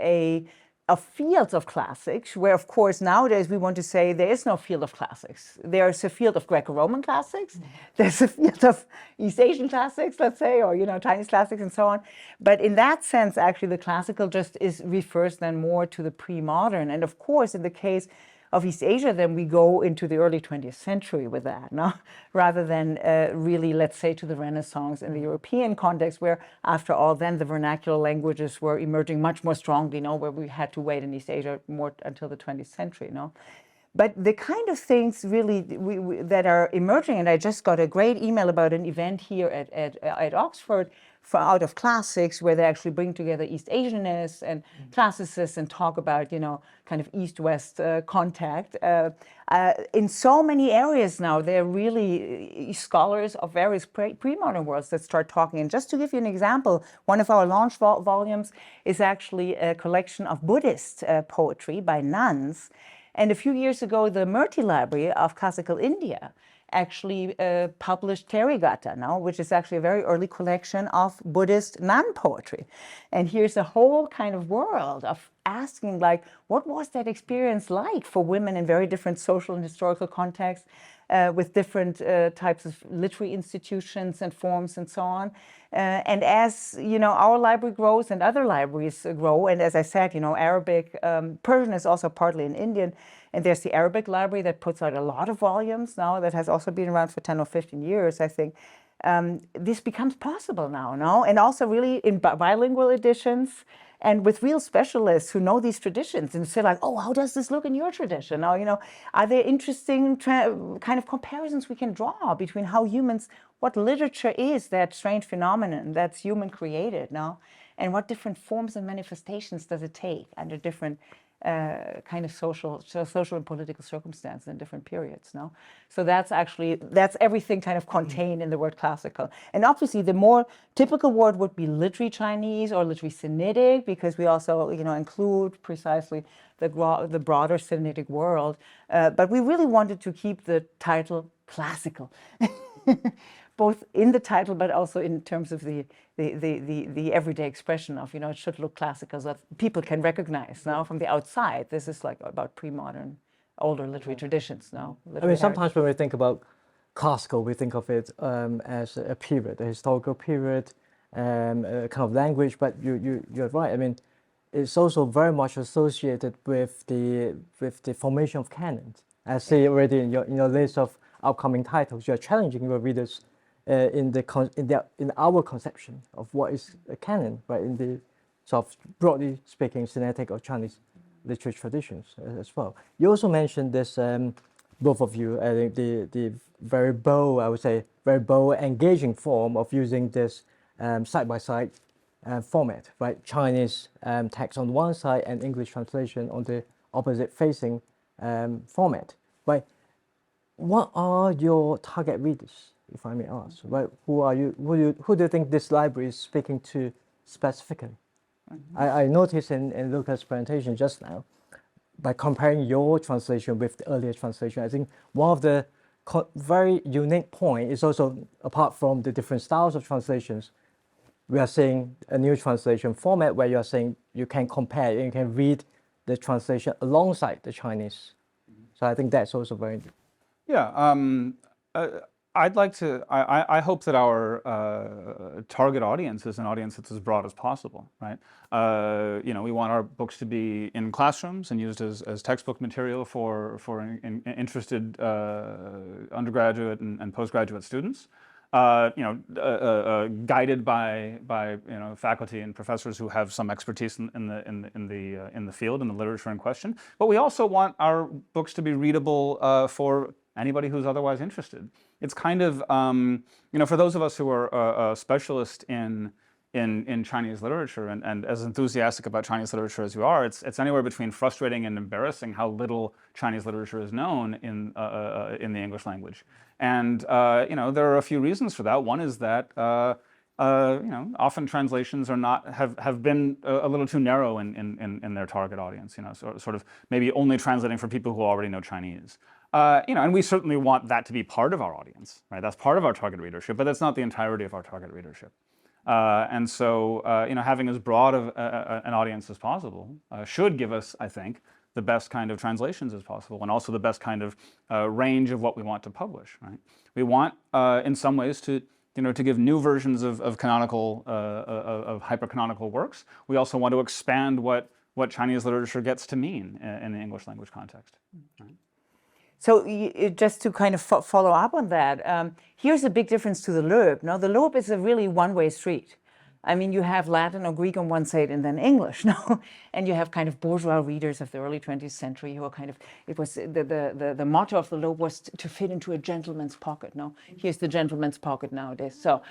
Speaker 2: fields of classics, where of course nowadays we want to say there is no field of classics. There's a field of Greco-Roman classics, there's a field of East Asian classics, let's say, or Chinese classics and so on. But in that sense, actually the classical just refers then more to the pre-modern. And of course, in the case of East Asia, then we go into the early 20th century with that, no? Rather than really, let's say, to the Renaissance in the European context, where after all, then the vernacular languages were emerging much more strongly, where we had to wait in East Asia more until the 20th century, But the kind of things really that are emerging, and I just got a great email about an event here at Oxford out of classics, where they actually bring together East Asianists and classicists and talk about, kind of East-West contact. In so many areas now, they're really scholars of various pre-modern worlds that start talking. And just to give you an example, one of our launch volumes is actually a collection of Buddhist poetry by nuns. And a few years ago, the Murty Library of Classical India actually published Therigatha, which is actually a very early collection of Buddhist nun poetry. And here's a whole kind of world of asking, like, what was that experience like for women in very different social and historical contexts, with different types of literary institutions and forms and so on. And as our library grows and other libraries grow, and as I said, Arabic, Persian is also partly in Indian, and there's the Arabic library that puts out a lot of volumes now, that has also been around for 10 or 15 years, I think. This becomes possible now, and also really in bilingual editions, and with real specialists who know these traditions and say, like, oh, how does this look in your tradition? Now, are there interesting kind of comparisons we can draw between what literature is, that strange phenomenon that's human created now, and what different forms and manifestations does it take under different kind of social and political circumstances in different periods, So that's everything kind of contained in the word classical. And obviously the more typical word would be literary Chinese or literary Sinitic, because we also, include precisely the broader Sinitic world. But we really wanted to keep the title classical. Both in the title, but also in terms of the everyday expression of, it should look classical, so that people can recognize now from the outside. This is like about pre-modern, older literary traditions now.
Speaker 4: Sometimes when we think about classical, we think of it as a period, a historical period, a kind of language. But you're right. It's also very much associated with the formation of canons. I see already in your list of upcoming titles, you're challenging your readers in our conception of what is a canon, right? In the sort of broadly speaking Sinitic or Chinese literature traditions as well. You also mentioned this, both of you, the very bold, I would say, very bold, engaging form of using this side-by-side format, right? Chinese text on one side and English translation on the opposite facing format, right? What are your target readers, if I may ask? Right? Who do you think this library is speaking to specifically? I noticed in Lucas' presentation just now, by comparing your translation with the earlier translation, I think one of the very unique point is also, apart from the different styles of translations, we are seeing a new translation format where you are saying you can compare, you can read the translation alongside the Chinese. So I think that's also very.
Speaker 3: Yeah, I'd like to. I hope that our target audience is an audience that's as broad as possible, right? We want our books to be in classrooms and used as textbook material for interested undergraduate and postgraduate students. Guided by faculty and professors who have some expertise in the field and the literature in question. But we also want our books to be readable for anybody who's otherwise interested. It's kind of for those of us who are specialists in Chinese literature and as enthusiastic about Chinese literature as you are, it's anywhere between frustrating and embarrassing how little Chinese literature is known in the English language. And there are a few reasons for that. One is that often translations have been a little too narrow in their target audience. Sort of maybe only translating for people who already know Chinese. And we certainly want that to be part of our audience, right? That's part of our target readership, but that's not the entirety of our target readership. And so, having as broad of an audience as possible should give us, I think, the best kind of translations as possible, and also the best kind of range of what we want to publish. Right? We want, in some ways, to give new versions of canonical, of hypercanonical works. We also want to expand what Chinese literature gets to mean in the English language context. Right?
Speaker 2: So just to kind of follow up on that, here's a big difference to the Loeb. Now, the Loeb is a really one-way street. I mean, you have Latin or Greek on one side and then English, no? And you have kind of bourgeois readers of the early 20th century who are kind of, it was, the motto of the Loeb was to fit into a gentleman's pocket, no? Here's the gentleman's pocket nowadays. So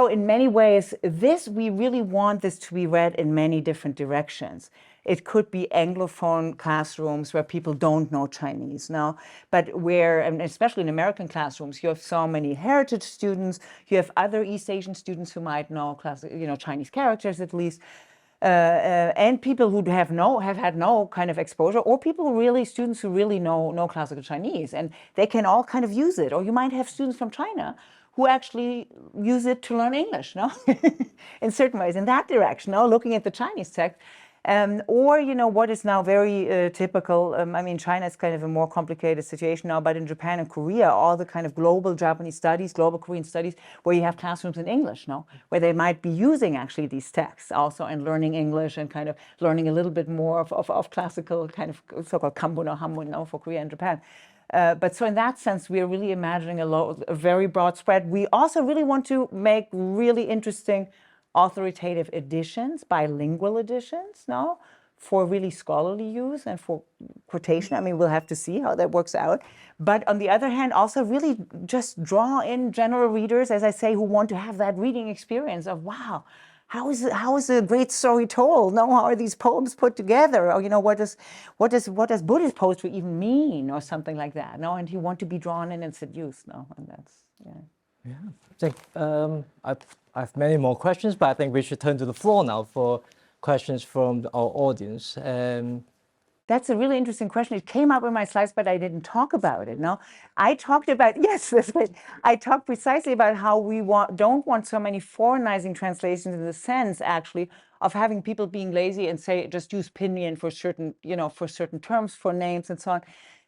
Speaker 2: in many ways, we really want this to be read in many different directions. It could be Anglophone classrooms where people don't know Chinese now, but where, and especially in American classrooms, you have so many heritage students, you have other East Asian students who might know Chinese characters at least, and people who have had no kind of exposure, or students who really know classical Chinese, and they can all kind of use it. Or you might have students from China who actually use it to learn English, no? In certain ways, in that direction, no? Looking at the Chinese text. Or, what is now very typical, I mean, China is kind of a more complicated situation now, but in Japan and Korea, all the kind of global Japanese studies, global Korean studies, where you have classrooms in English, no? Where they might be using actually these texts also and learning English and kind of learning a little bit more of classical kind of so-called Kambun or Hamun, no, for Korea and Japan. But so in that sense, we are really imagining a very broad spread. We also really want to make really interesting authoritative editions, bilingual editions, no, for really scholarly use and for quotation. I mean, we'll have to see how that works out. But on the other hand, also really just draw in general readers, as I say, who want to have that reading experience of, wow, how is a great story told? No, how are these poems put together? Or what does Buddhist poetry even mean, or something like that? No, and you want to be drawn in and seduced. No, and that's
Speaker 4: Yeah, I think I have many more questions, but I think we should turn to the floor now for questions from our audience.
Speaker 2: That's a really interesting question. It came up in my slides, but I didn't talk about it. No, I talked about, yes, that's right. I talked precisely about how we don't want so many foreignizing translations, in the sense, actually, of having people being lazy and say, just use pinyin for certain, for certain terms, for names and so on.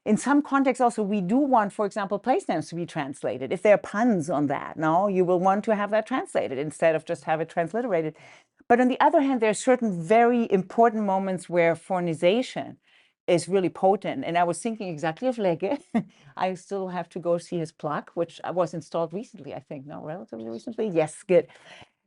Speaker 2: In some contexts also, we do want, for example, place names to be translated. If there are puns on that, no, you will want to have that translated instead of just have it transliterated. But on the other hand, there are certain very important moments where foreignization is really potent. And I was thinking exactly of Legge. I still have to go see his plaque, which was installed recently, I think, no, relatively recently. Yes, good.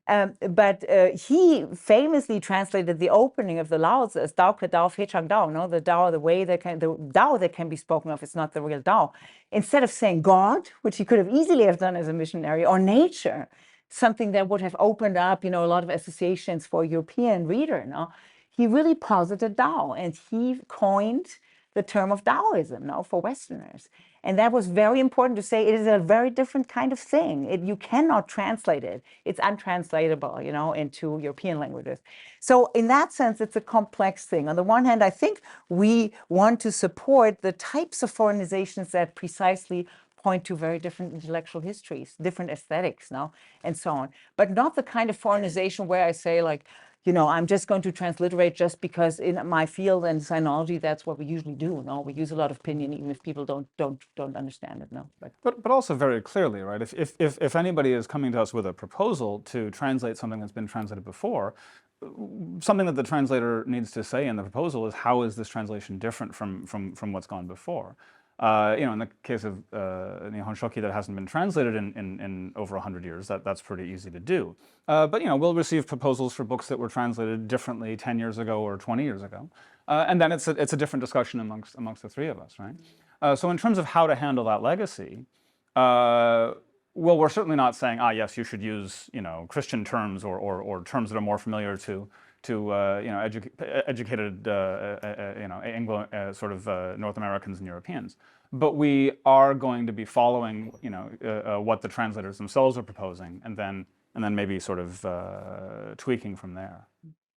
Speaker 2: But he famously translated the opening of the Laos as Dao Ke Dao Fei Chang Dao, no, the Dao, the Dao that can be spoken of, it's not the real Dao. Instead of saying God, which he could have easily have done as a missionary, or nature, something that would have opened up, a lot of associations for a European reader, no, he really posited Dao, and he coined the term of Taoism, no, for Westerners. And that was very important to say. It is a very different kind of thing. You cannot translate it. It's untranslatable, into European languages. So in that sense, it's a complex thing. On the one hand, I think we want to support the types of foreignizations that precisely point to very different intellectual histories, different aesthetics, and so on. But not the kind of foreignization where I say, like, I'm just going to transliterate just because in my field and sinology, that's what we usually do. No, we use a lot of pinyin, even if people don't understand it. No,
Speaker 3: but also very clearly, right? If anybody is coming to us with a proposal to translate something that's been translated before, something that the translator needs to say in the proposal is, how is this translation different from what's gone before? In the case of Nihon Shoki that hasn't been translated in over 100 years, that's pretty easy to do. But we'll receive proposals for books that were translated differently 10 years ago or 20 years ago, and then it's a different discussion amongst the three of us, right? So in terms of how to handle that legacy, well, we're certainly not saying, yes, you should use Christian terms or terms that are more familiar to educated Anglo sort of North Americans and Europeans. But we are going to be following what the translators themselves are proposing, and then maybe sort of tweaking from there.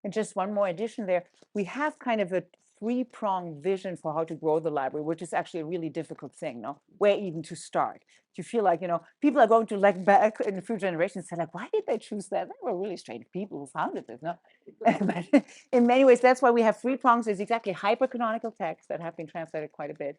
Speaker 2: And just one more addition there, we have kind of a three-pronged vision for how to grow the library, which is actually a really difficult thing, no? Where even to start? You feel like, people are going to look back in a few generations and say, like, why did they choose that? They were really strange people who founded this, no? But in many ways, that's why we have three prongs. There's exactly hyper-canonical texts that have been translated quite a bit.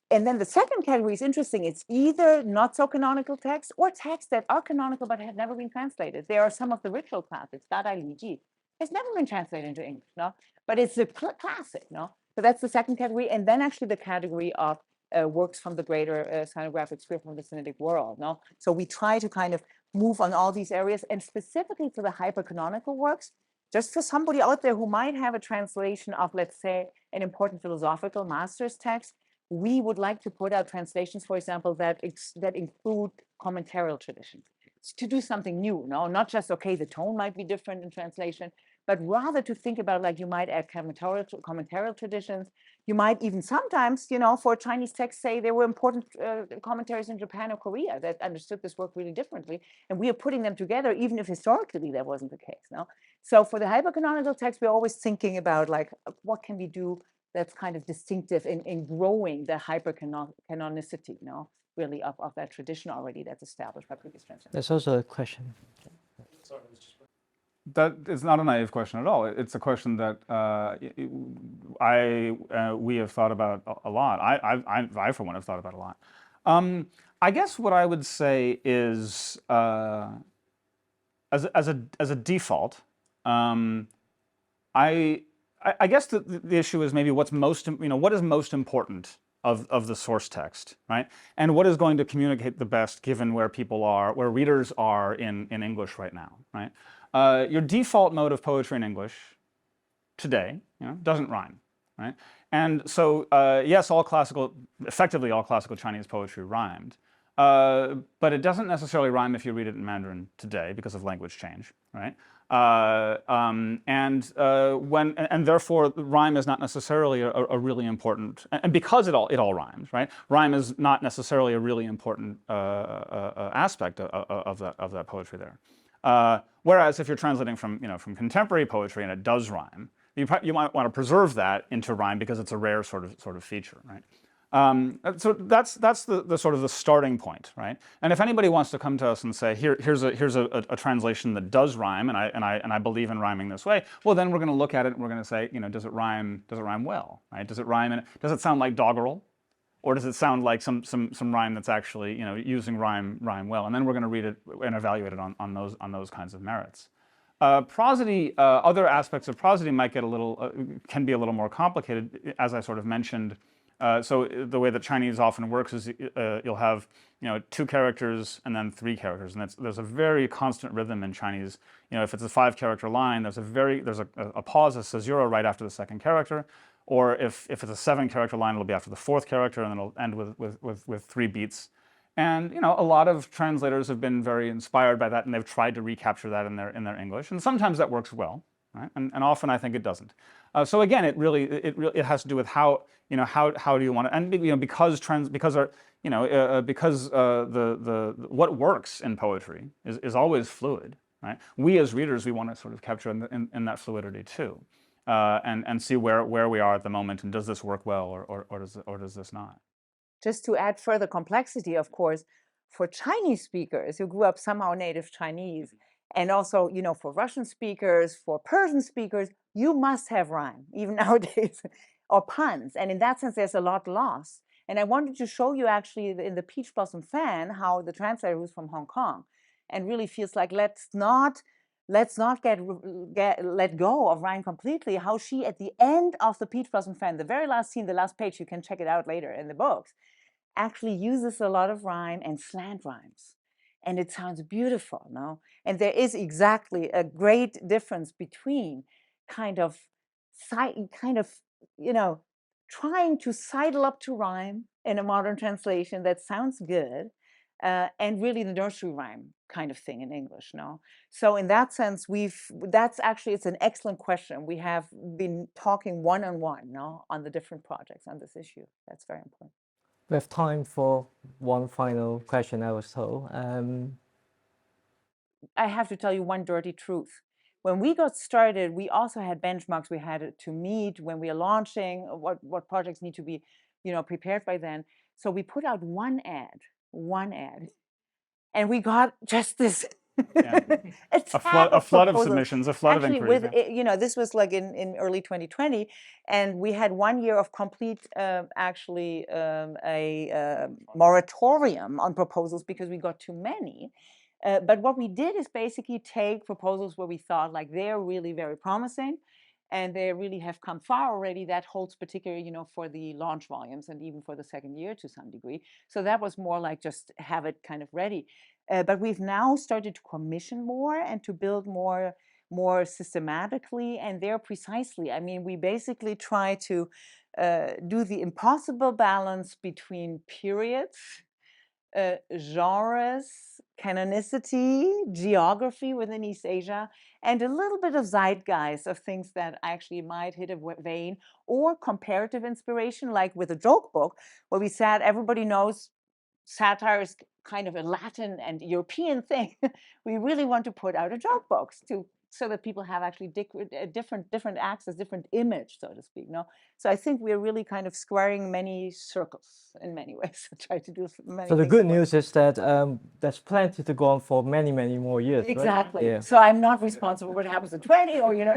Speaker 2: And then the second category is interesting. It's either not so canonical texts or texts that are canonical but have never been translated. There are some of the ritual classics, Dadai Liji. It's never been translated into English, no? But it's a classic, no? So that's the second category. And then actually the category of works from the greater sinographic sphere from the Sinitic world, no? So we try to kind of move on all these areas, and specifically for the hyper-canonical works, just for somebody out there who might have a translation of, let's say, an important philosophical master's text, we would like to put out translations, for example, that include commentarial traditions, to do something new, no? Not just, okay, the tone might be different in translation, but rather to think about, like, you might add commentarial traditions. You might even sometimes, for Chinese texts, say there were important commentaries in Japan or Korea that understood this work really differently, and we are putting them together, even if historically that wasn't the case, no? So for the hypercanonical text, we're always thinking about, like, what can we do that's kind of distinctive in growing the hypercanonicity, really of that tradition already that's established by previous translations.
Speaker 4: There's also a question.
Speaker 3: That is not a naive question at all. It's a question that we have thought about a lot. I for one have thought about a lot. I guess what I would say is, as a default, I guess the issue is maybe what is most important of the source text, right? And what is going to communicate the best given where people are, where readers are in English right now, right? Your default mode of poetry in English today, doesn't rhyme, right? And so, yes, effectively all classical Chinese poetry rhymed, but it doesn't necessarily rhyme if you read it in Mandarin today because of language change, right? And therefore rhyme is not necessarily a really important, and because it all rhymes, right? Rhyme is not necessarily a really important aspect of that poetry there. Whereas if you're translating from contemporary poetry and it does rhyme, you might want to preserve that into rhyme because it's a rare sort of feature, right? So that's the sort of the starting point, right? And if anybody wants to come to us and say, here's a translation that does rhyme, and I believe in rhyming this way, well, then we're going to look at it and we're going to say, does it rhyme well, right? Does it rhyme does it sound like doggerel, or does it sound like some rhyme that's actually using rhyme well? And then we're going to read it and evaluate it on those kinds of merits. Prosody, other aspects of prosody might get can be a little more complicated, as I sort of mentioned. So the way that Chinese often works is you'll have 2 characters and then 3 characters, and there's a very constant rhythm in Chinese. If it's a 5-character line, there's a pause that says 0 right after the second character, or if it's a 7-character line, it'll be after the 4th character, and then it'll end with 3 beats. And a lot of translators have been very inspired by that, and they've tried to recapture that in their English, and sometimes that works well, right? And often I think it doesn't. So again, it has to do with how do you want to, and because what works in poetry is always fluid, right? We as readers, we want to sort of capture in that fluidity too, and see where we are at the moment, and does this work well or does this not?
Speaker 2: Just to add further complexity, of course, for Chinese speakers who grew up somehow native Chinese And also, you know, for Russian speakers, for Persian speakers, you must have rhyme, even nowadays, or puns. And in that sense, there's a lot lost. And I wanted to show you actually in the Peach Blossom Fan how the translator, who's from Hong Kong, and really feels like let's not let go of rhyme completely. How she, at the end of the Peach Blossom Fan, the very last scene, the last page, you can check it out later in the books, actually uses a lot of rhyme and slant rhymes. And it sounds beautiful, no? And there is exactly a great difference between kind of, you know, trying to sidle up to rhyme in a modern translation that sounds good, and really the nursery rhyme kind of thing in English, no? So in that sense, that's actually, it's an excellent question. We have been talking one-on-one, no, on the different projects on this issue. That's very important.
Speaker 4: We have time for one final question, I was told.
Speaker 2: I have to tell you one dirty truth. When we got started, we also had benchmarks we had to meet when we are launching, what projects need to be, you know, prepared by then. So we put out one ad, and we got just this attack
Speaker 3: A
Speaker 2: of
Speaker 3: flood of
Speaker 2: proposals.
Speaker 3: submissions, a flood
Speaker 2: Actually,
Speaker 3: of inquiries.
Speaker 2: with you know, this was like in early 2020, and we had 1 year of complete actually a moratorium on proposals because we got too many. But what we did is basically take proposals where we thought like they're really very promising and they really have come far already. That holds particularly, you know, for the launch volumes and even for the second year to some degree. So that was more like just have it kind of ready. But we've now started to commission more and to build more systematically and there precisely. I mean, we basically try to do the impossible balance between periods, genres, canonicity, geography within East Asia, and a little bit of zeitgeist of things that actually might hit a vein, or comparative inspiration, like with a joke book, where we said everybody knows satire is kind of a Latin and European thing. We really want to put out a joke box so that people have actually different access, different image, so to speak. No, so I think we're really kind of squaring many circles in many ways. Try to do many.
Speaker 4: So the
Speaker 2: things
Speaker 4: good
Speaker 2: at once.
Speaker 4: news is that there's plenty to go on for many, many more years, right?
Speaker 2: Exactly.
Speaker 4: Yeah.
Speaker 2: So I'm not responsible for what happens in 20 or, you know.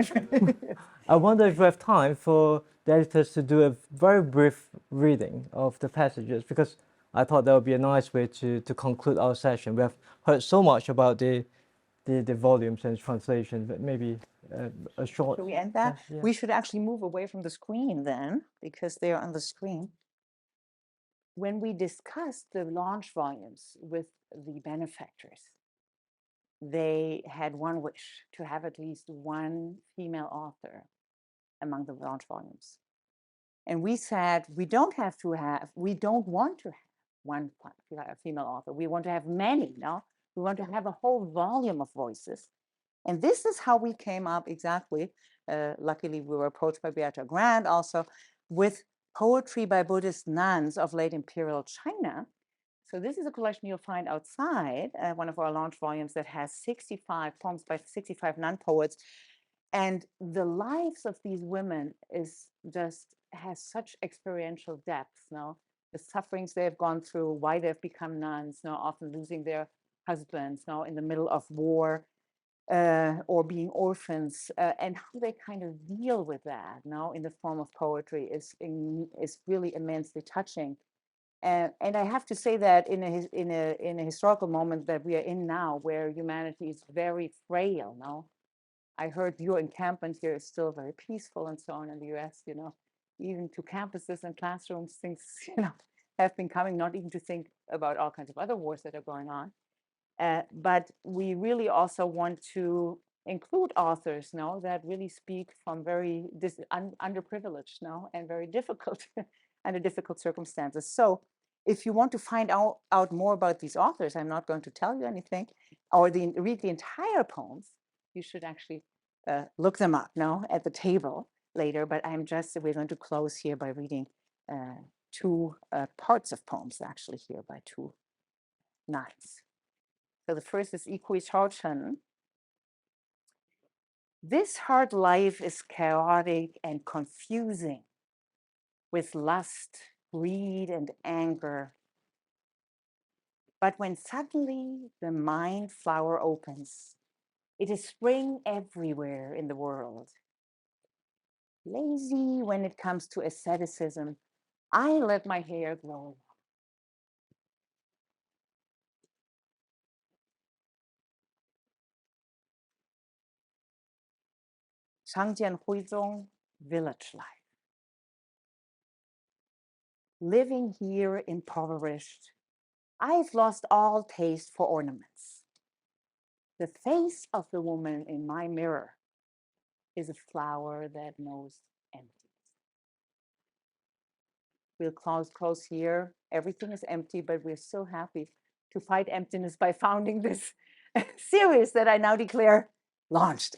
Speaker 4: I wonder if we have time for the editors to do a very brief reading of the passages, because I thought that would be a nice way to conclude our session. We have heard so much about the volumes and translation, but maybe a short.
Speaker 2: Should we end that?
Speaker 4: Yeah.
Speaker 2: We should actually move away from the screen then, because they're on the screen. When we discussed the launch volumes with the benefactors, they had one wish to have at least one female author among the launch volumes. And we said, we don't want to have one female author. We want to have many, no? We want to have a whole volume of voices. And this is how we came up exactly. Luckily, we were approached by Beata Grant also with poetry by Buddhist nuns of late imperial China. So this is a collection you'll find outside, one of our launch volumes that has 65 poems by 65 nun poets. And the lives of these women has such experiential depth, no? The sufferings they've gone through, why they've become nuns, no? Often losing their husbands, no? In the middle of war, or being orphans, and how they kind of deal with that, no? In the form of poetry is really immensely touching. And I have to say that in a historical moment that we are in now, where humanity is very frail, no? I heard your encampment here is still very peaceful and so on in the US, you know, even to campuses and classrooms, things, you know, have been coming, not even to think about all kinds of other wars that are going on. But we really also want to include authors, no, that really speak from very underprivileged, no, and very difficult, under difficult circumstances. So if you want to find out more about these authors, I'm not going to tell you anything, or read the entire poems, you should actually look them up, no, at the table later. But we're going to close here by reading two parts of poems actually here by two nuns. So the first is Ikui Shaochen. This hard life is chaotic and confusing, with lust, greed, and anger. But when suddenly the mind flower opens, It is spring everywhere in the world. Lazy when it comes to asceticism, I let my hair grow. Changjian Huizong, village life. Living here impoverished, I've lost all taste for ornaments. The face of the woman in my mirror is a flower that knows empty. We'll close here. Everything is empty, but we're so happy to fight emptiness by founding this series that I now declare launched.